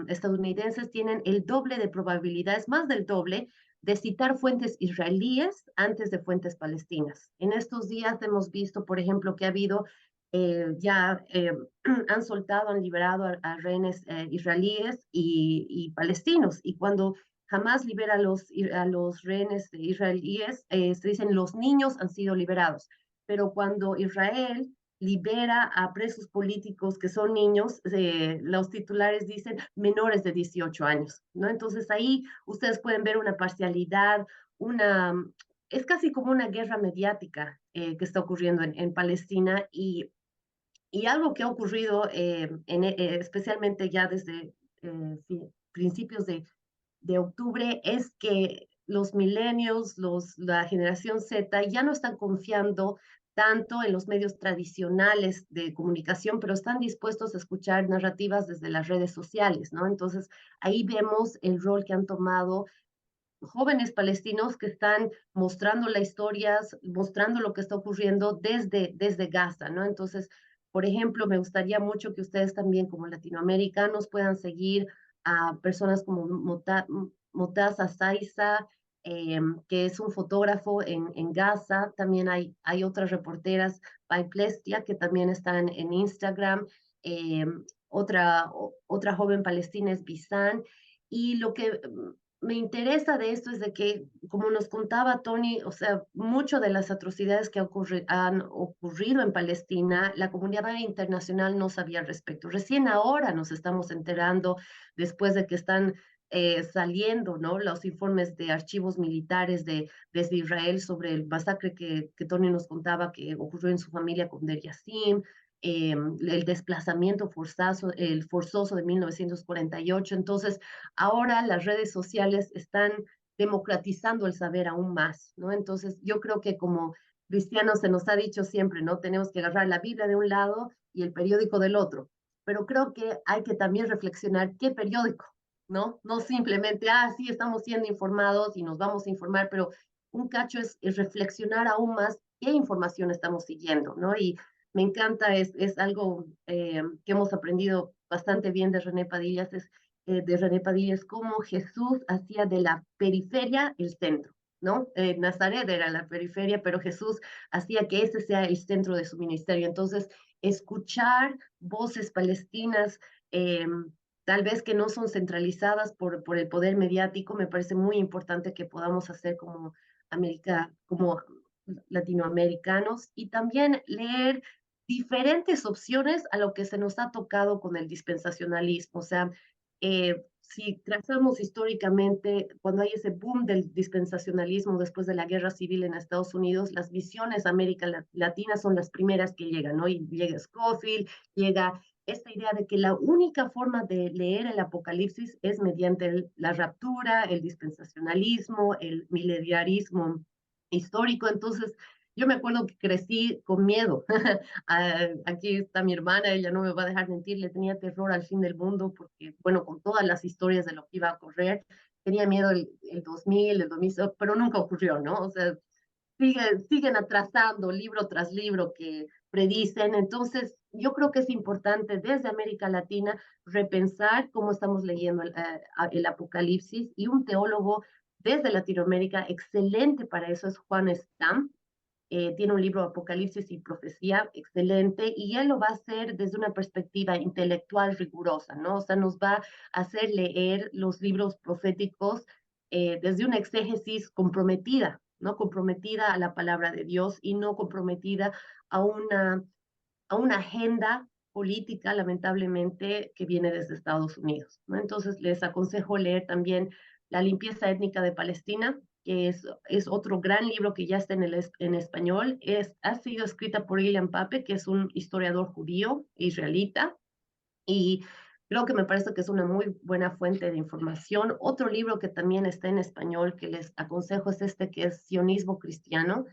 estadounidenses tienen el doble de probabilidades, más del doble, de citar fuentes israelíes antes de fuentes palestinas. En estos días hemos visto, por ejemplo, que ha habido han soltado, han liberado a rehenes israelíes y palestinos. Y cuando Hamas libera a los rehenes israelíes, se dicen los niños han sido liberados. Pero cuando Israel libera a presos políticos que son niños, los titulares dicen menores de 18 años, ¿no? Entonces ahí ustedes pueden ver una parcialidad, es casi como una guerra mediática que está ocurriendo en Palestina, y algo que ha ocurrido especialmente ya desde principios de octubre es que los millennials, la generación Z, ya no están confiando tanto en los medios tradicionales de comunicación, pero están dispuestos a escuchar narrativas desde las redes sociales, ¿no? Entonces, ahí vemos el rol que han tomado jóvenes palestinos que están mostrando las historias, mostrando lo que está ocurriendo desde Gaza, ¿no? Entonces, por ejemplo, me gustaría mucho que ustedes también como latinoamericanos puedan seguir a personas como Motaza Saiza, que es un fotógrafo en Gaza. También hay otras reporteras, Plestia, que también están en Instagram. Eh, otra joven palestina es Bisan. Y lo que me interesa de esto es de que, como nos contaba Tony, o sea, mucho de las atrocidades que han ocurrido en Palestina, la comunidad internacional no sabía al respecto. Recién ahora nos estamos enterando, después de que están saliendo, ¿no? Los informes de archivos militares desde Israel sobre el masacre que Tony nos contaba que ocurrió en su familia con Der Yassim, el desplazamiento forzoso de 1948. Entonces, ahora las redes sociales están democratizando el saber aún más, ¿no? Entonces, yo creo que como cristianos se nos ha dicho siempre, ¿no? Tenemos que agarrar la Biblia de un lado y el periódico del otro, pero creo que hay que también reflexionar qué periódico, ¿no? No simplemente, sí, estamos siendo informados y nos vamos a informar, pero un cacho es reflexionar aún más qué información estamos siguiendo, ¿no? Y me encanta, es algo que hemos aprendido bastante bien de René Padillas, es cómo Jesús hacía de la periferia el centro, ¿no? Nazaret era la periferia, pero Jesús hacía que ese sea el centro de su ministerio. Entonces, escuchar voces palestinas, tal vez que no son centralizadas por el poder mediático, me parece muy importante que podamos hacer como como latinoamericanos, y también leer diferentes opciones a lo que se nos ha tocado con el dispensacionalismo. O sea, si trazamos históricamente, cuando hay ese boom del dispensacionalismo después de la guerra civil en Estados Unidos, las visiones a América Latina son las primeras que llegan, ¿no? Y llega Scofield, llega esta idea de que la única forma de leer el Apocalipsis es mediante la raptura, el dispensacionalismo, el mileniarismo histórico. Entonces, yo me acuerdo que crecí con miedo. Aquí está mi hermana, ella no me va a dejar mentir, le tenía terror al fin del mundo porque, bueno, con todas las historias de lo que iba a ocurrir, tenía miedo el 2000, pero nunca ocurrió, ¿no? O sea, siguen atrasando libro tras libro que predicen. Entonces, yo creo que es importante desde América Latina repensar cómo estamos leyendo el Apocalipsis, y un teólogo desde Latinoamérica excelente para eso es Juan Stam. Tiene un libro Apocalipsis y Profecía excelente, y él lo va a hacer desde una perspectiva intelectual rigurosa, ¿no? O sea, nos va a hacer leer los libros proféticos desde una exégesis comprometida, ¿no? Comprometida a la palabra de Dios y no comprometida a una agenda política, lamentablemente, que viene desde Estados Unidos, ¿no? Entonces, les aconsejo leer también La limpieza étnica de Palestina, que es otro gran libro que ya está en español. Ha sido escrita por William Pape, que es un historiador judío israelita, y creo que me parece que es una muy buena fuente de información. Otro libro que también está en español que les aconsejo es este, que es Sionismo Cristiano,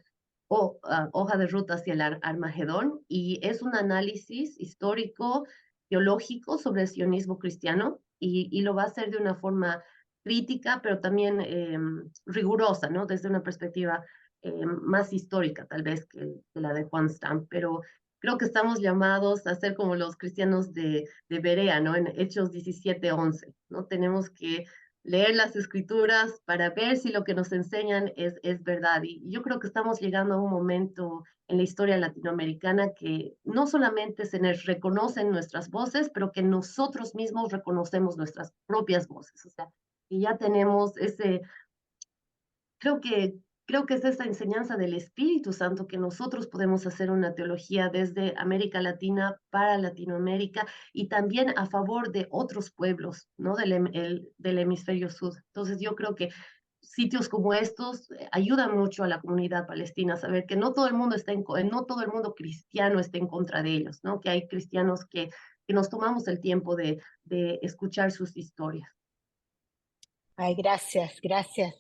o Hoja de Ruta hacia el Armagedón, y es un análisis histórico, teológico sobre el sionismo cristiano, y lo va a hacer de una forma crítica, pero también rigurosa, ¿no? Desde una perspectiva más histórica, tal vez, que la de Juan Stam, pero creo que estamos llamados a ser como los cristianos de Berea, ¿no? En Hechos 17:11, ¿no? Tenemos que leer las escrituras para ver si lo que nos enseñan es verdad. Y yo creo que estamos llegando a un momento en la historia latinoamericana que no solamente se nos reconocen nuestras voces, pero que nosotros mismos reconocemos nuestras propias voces. O sea, y ya tenemos creo que, creo que es esa enseñanza del Espíritu Santo, que nosotros podemos hacer una teología desde América Latina para Latinoamérica, y también a favor de otros pueblos, ¿no? Del hemisferio sur. Entonces, yo creo que sitios como estos ayudan mucho a la comunidad palestina a saber que no todo el mundo no todo el mundo cristiano está en contra de ellos, ¿no? Que hay cristianos que nos tomamos el tiempo de escuchar sus historias. Ay, gracias,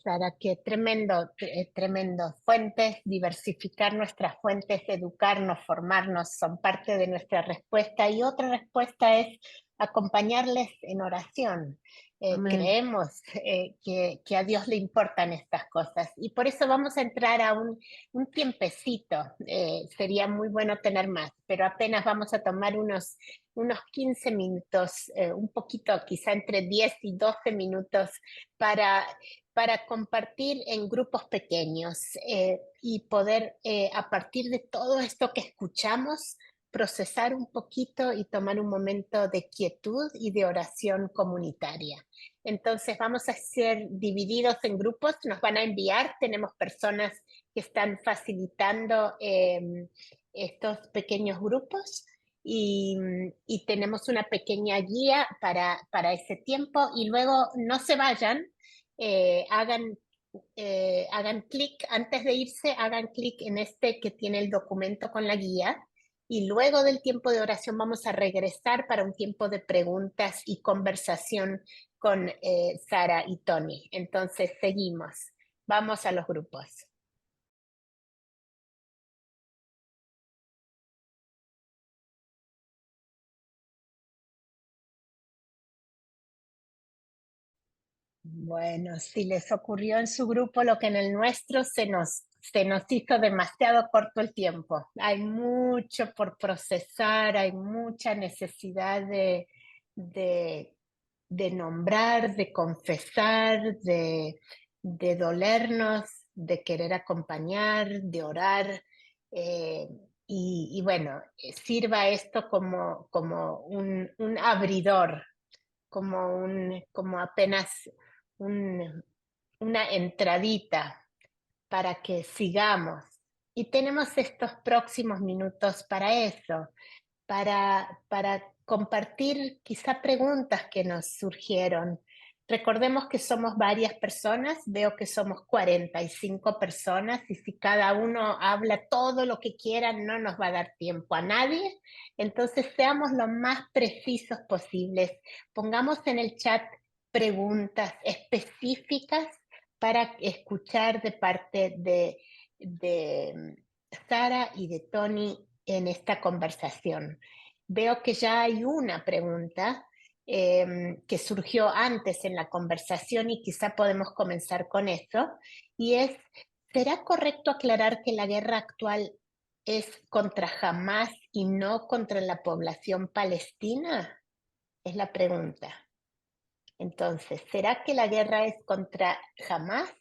Sara, qué tremendo, tremendo. Fuentes, diversificar nuestras fuentes, educarnos, formarnos, son parte de nuestra respuesta. Y otra respuesta es acompañarles en oración. Amén. Creemos que a Dios le importan estas cosas. Y por eso vamos a entrar a un tiempecito. Sería muy bueno tener más, pero apenas vamos a tomar unos 15 minutos, un poquito, quizá entre 10 y 12 minutos para, para compartir en grupos pequeños y poder, a partir de todo esto que escuchamos, procesar un poquito y tomar un momento de quietud y de oración comunitaria. Entonces vamos a ser divididos en grupos, nos van a enviar, tenemos personas que están facilitando estos pequeños grupos y tenemos una pequeña guía para ese tiempo y luego no se vayan, hagan clic, antes de irse, hagan clic en este que tiene el documento con la guía y luego del tiempo de oración vamos a regresar para un tiempo de preguntas y conversación con Sara y Tony. Entonces seguimos, vamos a los grupos. Bueno, si les ocurrió en su grupo lo que en el nuestro, se nos hizo demasiado corto el tiempo. Hay mucho por procesar, hay mucha necesidad de nombrar, de confesar, de dolernos, de querer acompañar, de orar. Y bueno, sirva esto como un abridor, como apenas una entradita para que sigamos. Y tenemos estos próximos minutos para eso, para compartir quizá preguntas que nos surgieron. Recordemos que somos varias personas, veo que somos 45 personas y si cada uno habla todo lo que quiera no nos va a dar tiempo a nadie. Entonces seamos lo más precisos posibles. Pongamos en el chat preguntas específicas para escuchar de parte de Sara y de Tony en esta conversación. Veo que ya hay una pregunta que surgió antes en la conversación y quizá podemos comenzar con eso, y es, ¿será correcto aclarar que la guerra actual es contra Hamás y no contra la población palestina? Es la pregunta. Entonces, ¿será que la guerra es contra Hamás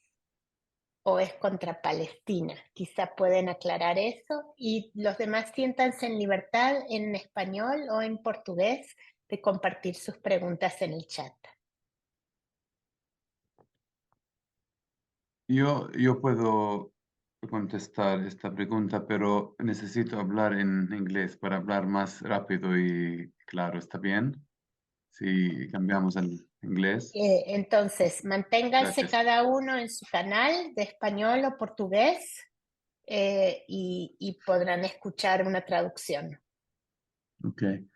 o es contra Palestina? Quizá pueden aclarar eso y los demás siéntanse en libertad en español o en portugués de compartir sus preguntas en el chat. Yo puedo contestar esta pregunta, pero necesito hablar en inglés para hablar más rápido y claro. ¿Está bien? Si cambiamos al inglés. Entonces, manténganse Gracias. cada uno en su canal de español o portugués y podrán escuchar una traducción. Okay.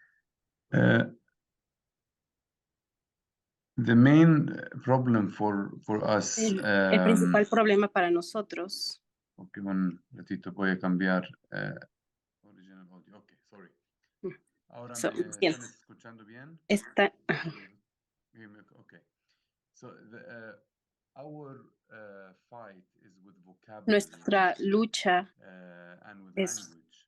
The main problem for us. El principal problema para nosotros. Ok, un ratito voy a cambiar original audio. Ok, sorry. Ahora ¿me están escuchando bien? Okay. So our fight is with vocabulary. Nuestra lucha And with es language.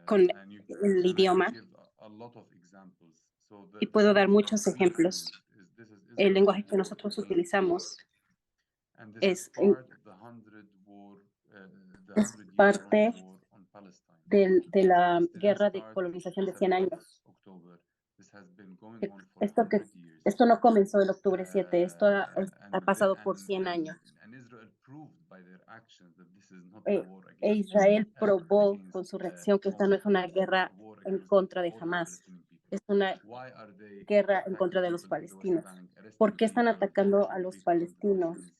con And you, el idioma. give a lot of examples. So Y puedo dar muchos the ejemplos. this is El lenguaje que war nosotros utilizamos and this es is part of the 100 war, the es 100 parte war on Palestine. de la Since the guerra de restart colonización de 100 7 años. October, this has been going on for Esto, 100 years. esto no comenzó el octubre 7, esto ha And pasado por 100 años. And Israel proved by their actions that this is not a E war against, Israel probó against, con su reacción que esta no es una guerra a war en against contra de all the Hamás, Palestinian people. es una Why are they guerra en attacking contra de los people in the West palestinos. Bank, arresting ¿Por qué están people, atacando a torturing los people in the palestinos, West Bank?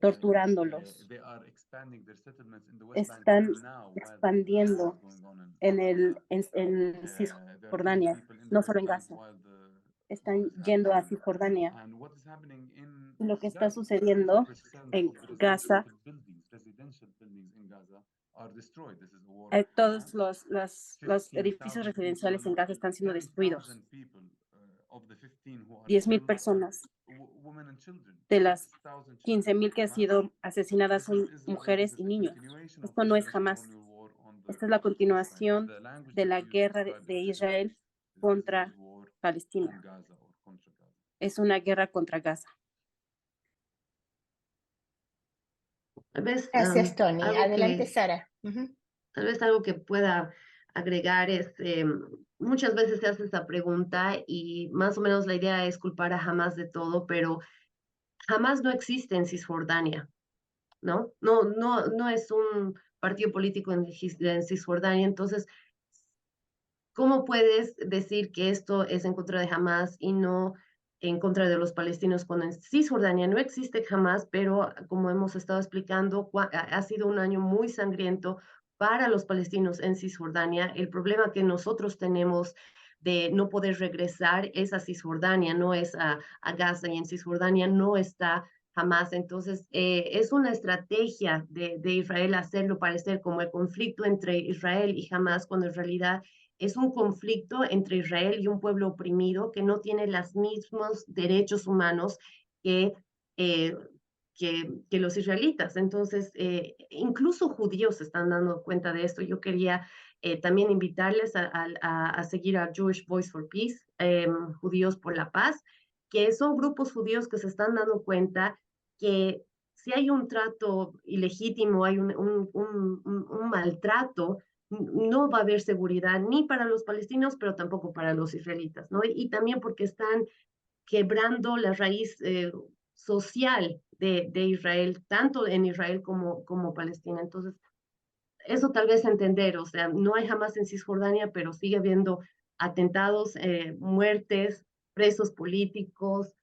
torturándolos? They are expanding their settlements in the West Bank Están even now, while expandiendo the war is going on en Cisjordania, no solo en Gaza. Están yendo a Cisjordania. And what is happening in lo que está sucediendo en Gaza. Todos los edificios residenciales en Gaza están siendo destruidos. 10,000 personas de las 15,000 que han sido asesinadas son mujeres y niños. Esto no es Hamás. Esta es la continuación de la guerra de Israel contra Palestina. Es una guerra contra Gaza. Tal vez, Gracias, Tony. algo Adelante, que, Sara. Ujú. tal vez algo que pueda agregar es, muchas veces se hace esta pregunta y más o menos la idea es culpar a Hamás de todo, pero Hamás no existe en Cisjordania, ¿no? No es un partido político en Cisjordania, entonces, ¿cómo puedes decir que esto es en contra de Hamás y no en contra de los palestinos cuando en Cisjordania no existe Hamás, pero como hemos estado explicando, ha sido un año muy sangriento para los palestinos en Cisjordania? El problema que nosotros tenemos de no poder regresar es a Cisjordania, no es a Gaza, y en Cisjordania no está Hamás. Entonces, es una estrategia de Israel hacerlo parecer como el conflicto entre Israel y Hamás, cuando en realidad es un conflicto entre Israel y un pueblo oprimido que no tiene los mismos derechos humanos que, eh, que los israelitas. Entonces, incluso judíos se están dando cuenta de esto. Yo quería también invitarles a seguir a Jewish Voice for Peace, Judíos por la Paz, que son grupos judíos que se están dando cuenta que si hay un trato ilegítimo, hay un maltrato, no va a haber seguridad ni para los palestinos, pero tampoco para los israelitas, ¿no? Y también porque están quebrando la raíz social de Israel, tanto en Israel como Palestina. Entonces, eso tal vez entender, o sea, no hay jamás en Cisjordania, pero sigue habiendo atentados, muertes, presos políticos,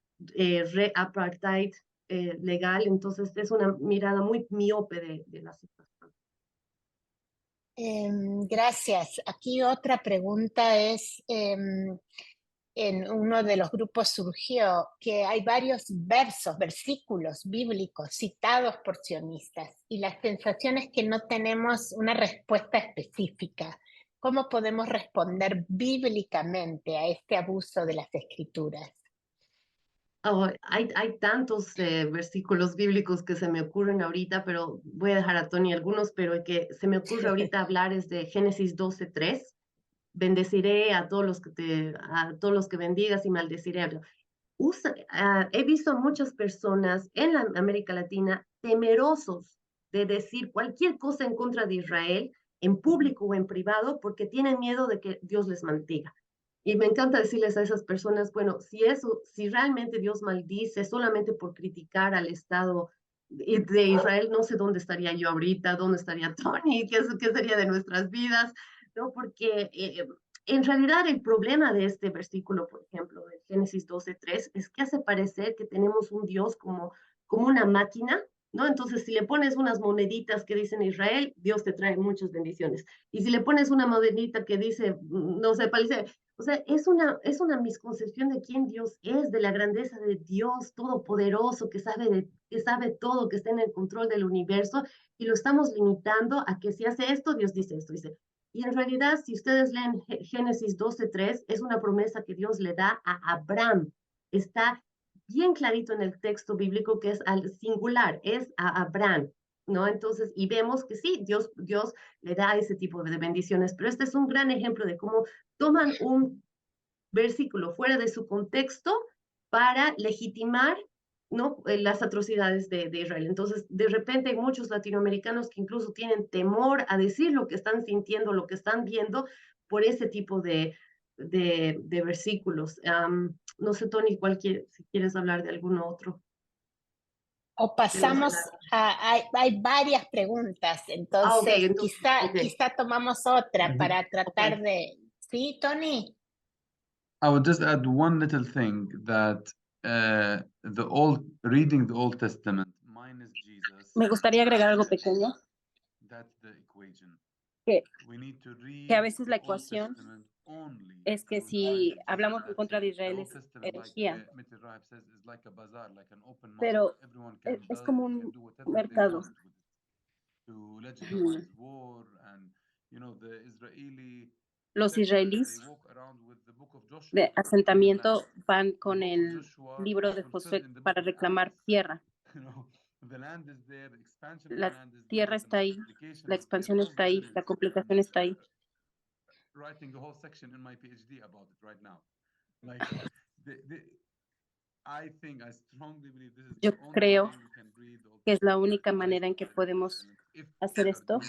apartheid legal. Entonces, es una mirada muy miope de la situación. Gracias. Aquí otra pregunta es, en uno de los grupos surgió que hay varios versículos bíblicos citados por sionistas y la sensación es que no tenemos una respuesta específica. ¿Cómo podemos responder bíblicamente a este abuso de las escrituras? Oh, hay tantos versículos bíblicos que se me ocurren ahorita, pero voy a dejar a Tony algunos, pero el que se me ocurre ahorita hablar es de Génesis 12:3. Bendeciré a todos los que bendigas y maldeciré. He visto a muchas personas en la América Latina temerosos de decir cualquier cosa en contra de Israel, en público o en privado, porque tienen miedo de que Dios les maldiga. Y me encanta decirles a esas personas, bueno, si realmente Dios maldice solamente por criticar al Estado de Israel, no sé dónde estaría yo ahorita, dónde estaría Tony, qué sería de nuestras vidas, ¿no? Porque en realidad el problema de este versículo, por ejemplo, de Génesis 12:3, es que hace parecer que tenemos un Dios como una máquina, ¿no? Entonces, si le pones unas moneditas que dicen Israel, Dios te trae muchas bendiciones. Y si le pones una monedita que dice, no sé, parece, o sea, es una misconcepción de quién Dios es, de la grandeza de Dios todopoderoso, que sabe todo, que está en el control del universo, y lo estamos limitando a que si hace esto, Dios dice esto, dice. Y en realidad, si ustedes leen Génesis 12:3, es una promesa que Dios le da a Abraham. Está bien clarito en el texto bíblico que es al singular, es a Abraham, ¿no? Entonces, y vemos que sí, Dios le da ese tipo de bendiciones, pero este es un gran ejemplo de cómo toman un versículo fuera de su contexto para legitimar, ¿no? Las atrocidades de Israel. Entonces, de repente hay muchos latinoamericanos que incluso tienen temor a decir lo que están sintiendo, lo que están viendo por ese tipo de versículos. No sé, Tony, si quieres hablar de alguno otro. O pasamos hay varias preguntas, entonces quizá tomamos otra para tratar de... ¿Sí, Tony? I would just add one little thing that reading the Old Testament minus Jesus. Me gustaría agregar algo pequeño. That's the equation. Que We need to read a veces la the Old ecuación Testament es que si hablamos en contra de Israel es herejía, pero es como un mercado. Los israelíes de asentamiento van con el libro de Josué para reclamar tierra. La tierra está ahí, la expansión está ahí, la complicación está ahí. Yo creo que es la única manera en que podemos hacer esto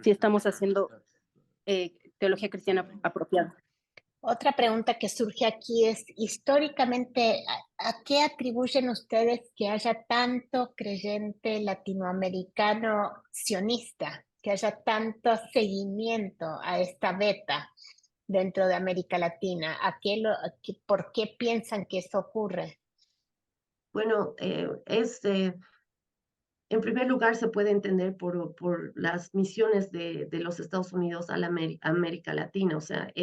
si estamos haciendo teología cristiana apropiada. Otra pregunta que surge aquí es, históricamente, ¿a qué atribuyen ustedes que haya tanto creyente latinoamericano sionista, que haya tanto seguimiento a esta beta dentro de América Latina? ¿Por qué piensan que eso ocurre? Bueno, en primer lugar se puede entender por las misiones de los Estados Unidos a la América Latina. O sea,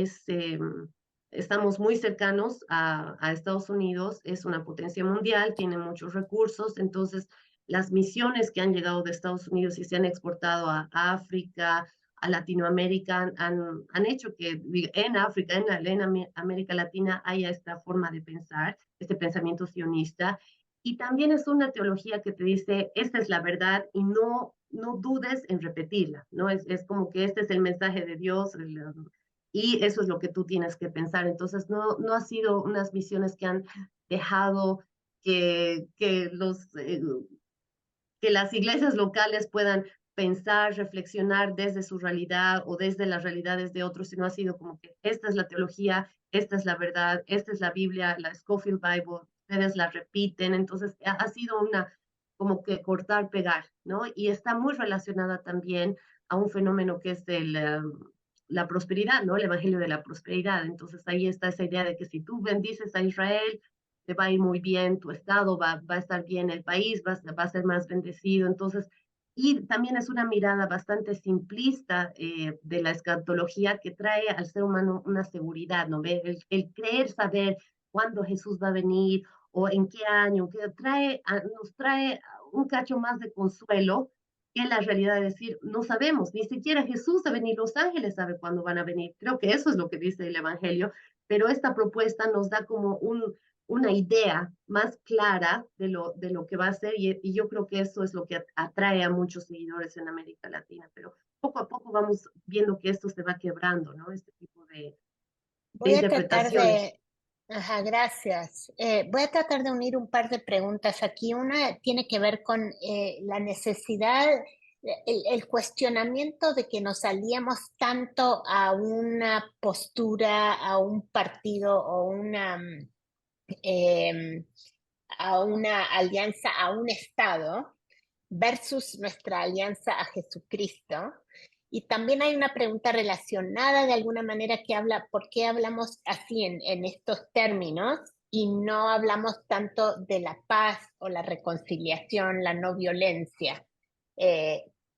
estamos muy cercanos a Estados Unidos, es una potencia mundial, tiene muchos recursos, entonces las misiones que han llegado de Estados Unidos y se han exportado a África, a Latinoamérica, han hecho que en África, en América Latina haya esta forma de pensar, este pensamiento sionista. Y también es una teología que te dice, esta es la verdad y no dudes en repetirla, ¿no? Es como que este es el mensaje de Dios y eso es lo que tú tienes que pensar. Entonces, no ha sido unas misiones que han dejado que las iglesias locales puedan pensar, reflexionar desde su realidad o desde las realidades de otros, sino ha sido como que esta es la teología, esta es la verdad, esta es la Biblia, la Scofield Bible, ustedes la repiten, entonces ha sido como que cortar, pegar, ¿no? Y está muy relacionada también a un fenómeno que es la prosperidad, ¿no? El evangelio de la prosperidad. Entonces ahí está esa idea de que si tú bendices a Israel, te va a ir muy bien, tu estado va a estar bien, el país va a ser más bendecido. Entonces, y también es una mirada bastante simplista de la escatología que trae al ser humano una seguridad, ¿no? El creer saber cuándo Jesús va a venir o en qué año, que nos trae un cacho más de consuelo que la realidad de decir, no sabemos, ni siquiera Jesús sabe, ni los ángeles saben cuándo van a venir. Creo que eso es lo que dice el Evangelio, pero esta propuesta nos da como una idea más clara de lo que va a ser y yo creo que eso es lo que atrae a muchos seguidores en América Latina, pero poco a poco vamos viendo que esto se va quebrando, ¿no? Este tipo de Voy a tratar interpretaciones. Ajá, gracias. Voy a tratar de unir un par de preguntas aquí. Una tiene que ver con la necesidad, el cuestionamiento de que nos aliemos tanto a una postura, a un partido o a una alianza, a un Estado, versus nuestra alianza a Jesucristo. Y también hay una pregunta relacionada de alguna manera que habla, ¿por qué hablamos así en estos términos y no hablamos tanto de la paz o la reconciliación, la no violencia?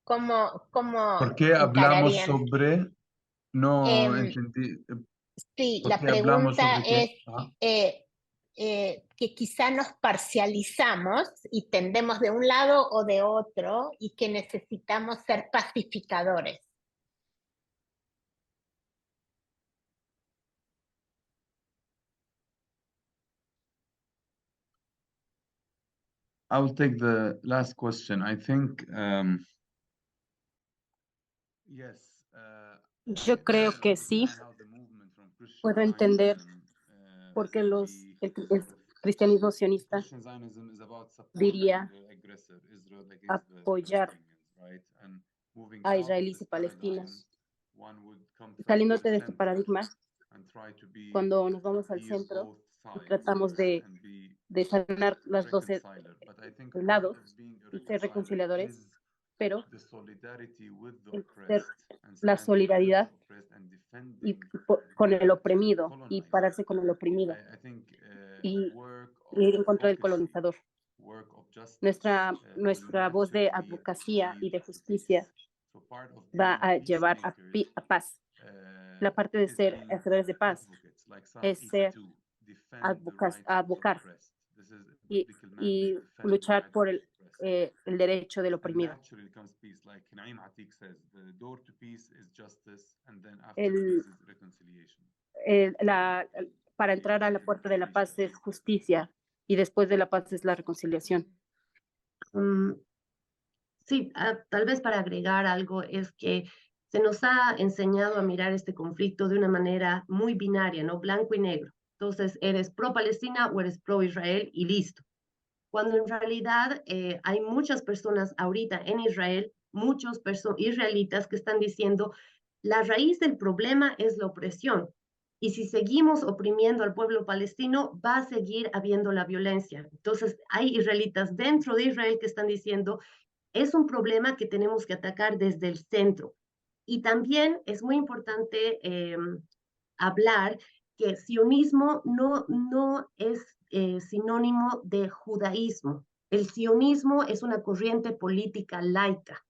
¿Cómo ¿Por qué hablamos encararían? sobre? No entendí. Sí, ¿Por la qué hablamos pregunta sobre qué? es que quizá nos parcializamos y tendemos de un lado o de otro y que necesitamos ser pacificadores. I'll take the last question. I think, yes. Yo creo que sí. Puedo entender por qué el cristianismo sionista diría apoyar a israelíes y palestinos. Saliéndote de este paradigma, cuando nos vamos al centro y tratamos de sanar las dos lados y ser reconciliadores, pero la solidaridad y con el oprimido y pararse con el oprimido y ir en contra del colonizador. Nuestra voz de advocacia y de justicia va a llevar a paz. la parte de ser hacedores de paz, es ser advocar y luchar por el derecho del oprimido. Para entrar a la puerta de la paz es justicia y después de la paz es la reconciliación. Sí, tal vez para agregar algo es que se nos ha enseñado a mirar este conflicto de una manera muy binaria, ¿no? Blanco y negro. Entonces, eres pro-Palestina o eres pro-Israel y listo. Cuando en realidad hay muchas personas ahorita en Israel, muchos israelitas que están diciendo, la raíz del problema es la opresión. Y si seguimos oprimiendo al pueblo palestino, va a seguir habiendo la violencia. Entonces, hay israelitas dentro de Israel que están diciendo, es un problema que tenemos que atacar desde el centro. Y también es muy importante hablar que sionismo no es sinónimo de judaísmo. El sionismo es una corriente política laica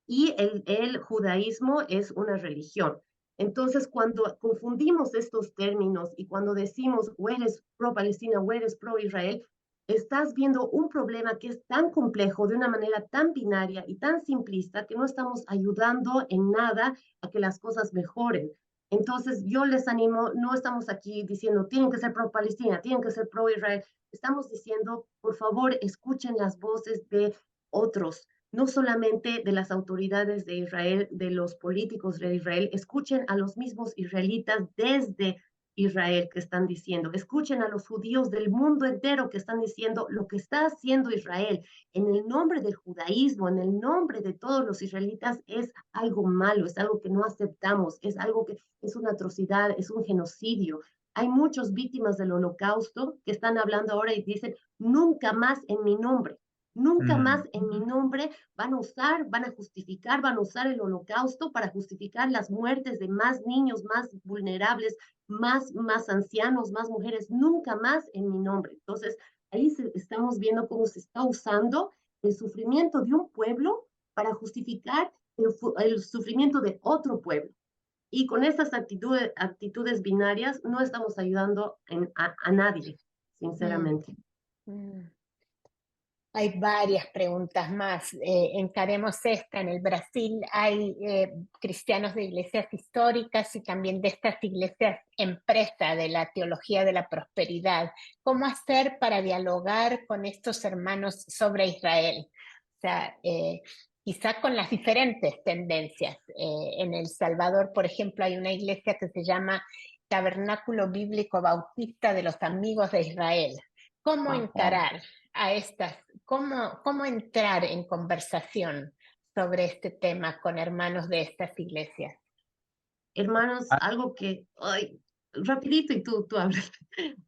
y el judaísmo es una religión. Entonces, cuando confundimos estos términos y cuando decimos o eres pro-Palestina o eres pro-Israel, estás viendo un problema que es tan complejo, de una manera tan binaria y tan simplista, que no estamos ayudando en nada a que las cosas mejoren. Entonces, yo les animo, no estamos aquí diciendo, tienen que ser pro-Palestina, tienen que ser pro-Israel. Estamos diciendo, por favor, escuchen las voces de otros, no solamente de las autoridades de Israel, de los políticos de Israel, escuchen a los mismos israelitas desde Israel que están diciendo, escuchen a los judíos del mundo entero que están diciendo lo que está haciendo Israel en el nombre del judaísmo, en el nombre de todos los israelitas, es algo malo, es algo que no aceptamos, es algo que es una atrocidad, es un genocidio. Hay muchas víctimas del holocausto que están hablando ahora y dicen, nunca más en mi nombre. Nunca más en mi nombre van a justificar, van a usar el holocausto para justificar las muertes de más niños, más vulnerables, más ancianos, más mujeres, nunca más en mi nombre. Entonces, ahí estamos viendo cómo se está usando el sufrimiento de un pueblo para justificar el sufrimiento de otro pueblo. Y con estas actitudes binarias no estamos ayudando a nadie, sinceramente. Hay varias preguntas más. Encaremos esta. En el Brasil hay cristianos de iglesias históricas y también de estas iglesias empresa de la teología de la prosperidad. ¿Cómo hacer para dialogar con estos hermanos sobre Israel? O sea, quizá con las diferentes tendencias. En El Salvador, por ejemplo, hay una iglesia que se llama Tabernáculo Bíblico Bautista de los Amigos de Israel. ¿Cómo encarar a estas, cómo entrar en conversación sobre este tema con hermanos de estas iglesias? Hermanos, algo que, rapidito y tú hablas,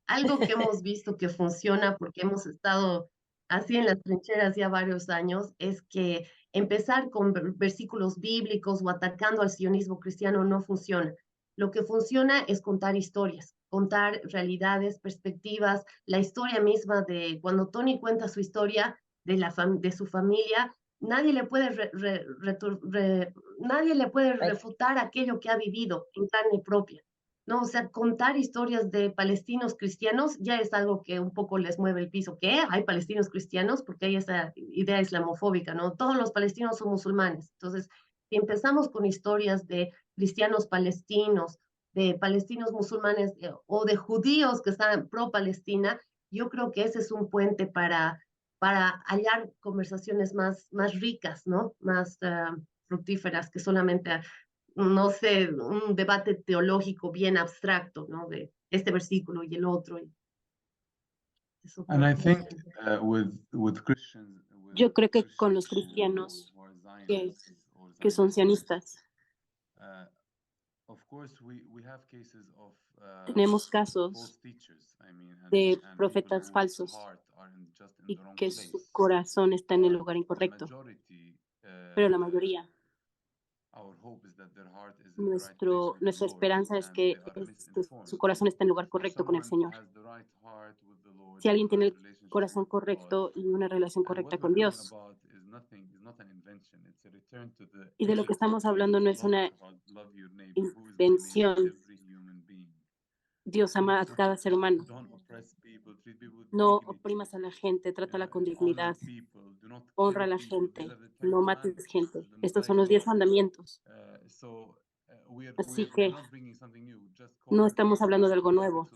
algo que hemos visto que funciona porque hemos estado así en las trincheras ya varios años, es que empezar con versículos bíblicos o atacando al sionismo cristiano no funciona. Lo que funciona es contar historias, contar realidades, perspectivas, la historia misma de cuando Tony cuenta su historia de su familia, nadie le puede refutar aquello que ha vivido en carne propia. ¿No? O sea, contar historias de palestinos cristianos ya es algo que un poco les mueve el piso. ¿Qué? ¿Hay palestinos cristianos? Porque hay esa idea islamofóbica, ¿no? Todos los palestinos son musulmanes. Entonces, si empezamos con historias de cristianos palestinos, de palestinos musulmanes o de judíos que están pro-Palestina, yo creo que ese es un puente para hallar conversaciones más ricas, ¿no? Más fructíferas que solamente no sé, un debate teológico bien abstracto, ¿no? De este versículo y el otro. And I think with Christians, yo creo que con los cristianos que son sionistas, tenemos casos de profetas falsos y que su corazón está en el lugar incorrecto, pero la mayoría, nuestra esperanza es que su corazón está en el lugar correcto con el Señor. Si alguien tiene el corazón correcto y una relación correcta con Dios, Y de lo que estamos hablando no es una invención. Dios ama a cada ser humano. No oprimas a la gente, trátala con dignidad, honra a la gente, no mates gente. Estos son los 10 mandamientos. Así que no estamos hablando de algo nuevo,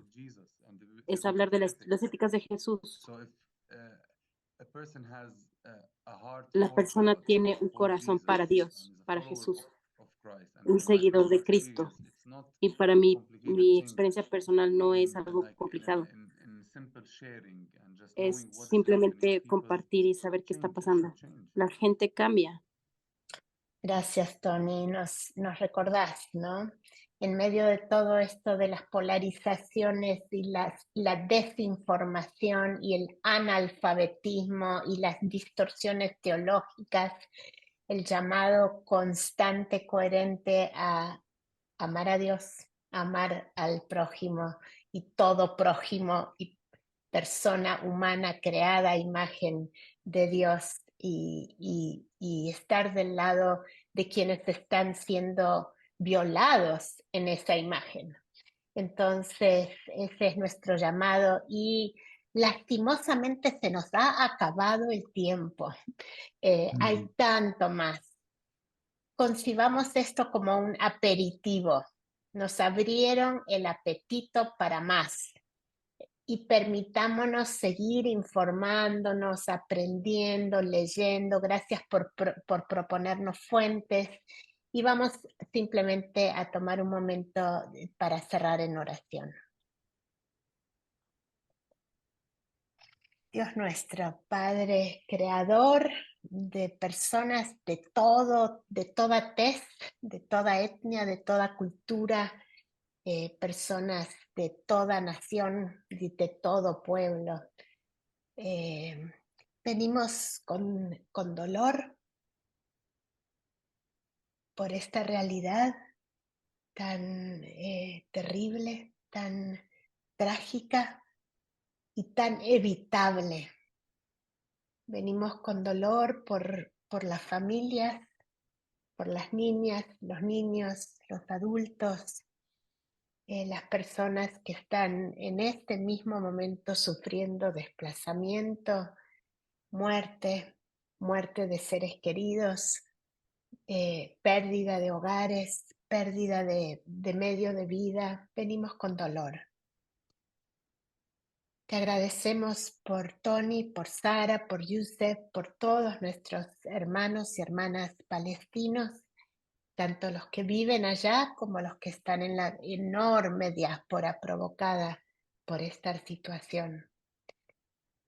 es hablar de las éticas de Jesús. La persona tiene un corazón para Dios, para Jesús, un seguidor de Cristo. Y para mí, mi experiencia personal no es algo complicado. Es simplemente compartir y saber qué está pasando. La gente cambia. Gracias, Tony. Nos recordás, ¿no? En medio de todo esto de las polarizaciones y la desinformación y el analfabetismo y las distorsiones teológicas, el llamado constante, coherente a amar a Dios, amar al prójimo y todo prójimo y persona humana creada a imagen de Dios y estar del lado de quienes están siendo violados en esa imagen. Entonces, ese es nuestro llamado y lastimosamente se nos ha acabado el tiempo. Hay tanto más. Concibamos esto como un aperitivo. Nos abrieron el apetito para más. Y permitámonos seguir informándonos, aprendiendo, leyendo. Gracias por proponernos fuentes. Y vamos simplemente a tomar un momento para cerrar en oración. Dios nuestro, Padre creador de personas de todo, de toda tez, de toda etnia, de toda cultura, personas de toda nación y de todo pueblo. Venimos con dolor por esta realidad tan terrible, tan trágica y tan evitable. Venimos con dolor por las familias, por las niñas, los niños, los adultos, las personas que están en este mismo momento sufriendo desplazamiento, muerte de seres queridos, pérdida de hogares, pérdida de medio de vida. Venimos con dolor. Te agradecemos por Tony, por Sara, por Yusef, por todos nuestros hermanos y hermanas palestinos, tanto los que viven allá como los que están en la enorme diáspora provocada por esta situación.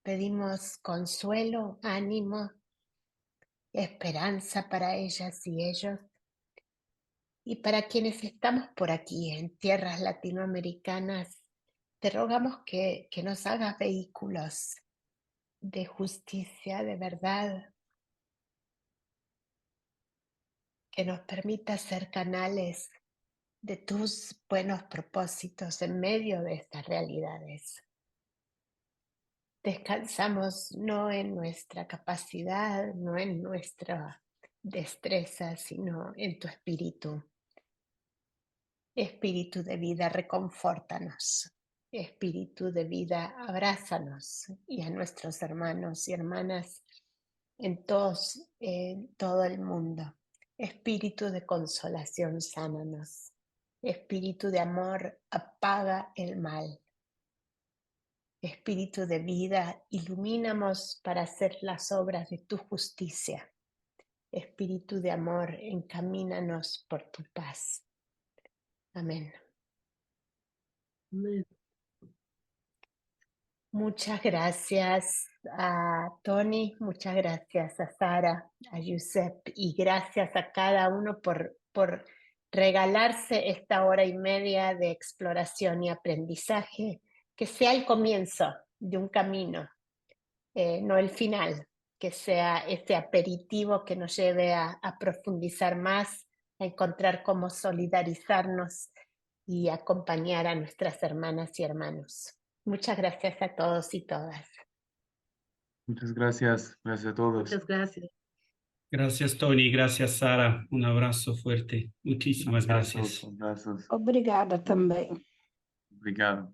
Pedimos consuelo, ánimo, esperanza para ellas y ellos. Y para quienes estamos por aquí en tierras latinoamericanas, te rogamos que nos hagas vehículos de justicia, de verdad, que nos permita ser canales de tus buenos propósitos en medio de estas realidades. Descansamos no en nuestra capacidad, no en nuestra destreza, sino en tu espíritu. Espíritu de vida, reconfórtanos. Espíritu de vida, abrázanos y a nuestros hermanos y hermanas en todo el mundo. Espíritu de consolación, sánanos. Espíritu de amor, apaga el mal. Espíritu de vida, ilumínanos para hacer las obras de tu justicia. Espíritu de amor, encamínanos por tu paz. Amén. Amén. Muchas gracias a Tony, muchas gracias a Sara, a Yusef y gracias a cada uno por regalarse esta hora y media de exploración y aprendizaje, que sea el comienzo de un camino, no el final, que sea este aperitivo que nos lleve a profundizar más, a encontrar cómo solidarizarnos y acompañar a nuestras hermanas y hermanos. Muchas gracias a todos y todas. Muchas gracias. Gracias a todos. Muchas gracias. Gracias, Tony. Gracias, Sara. Un abrazo fuerte. Muchísimas gracias. Abrazos. Obrigada também. Obrigado.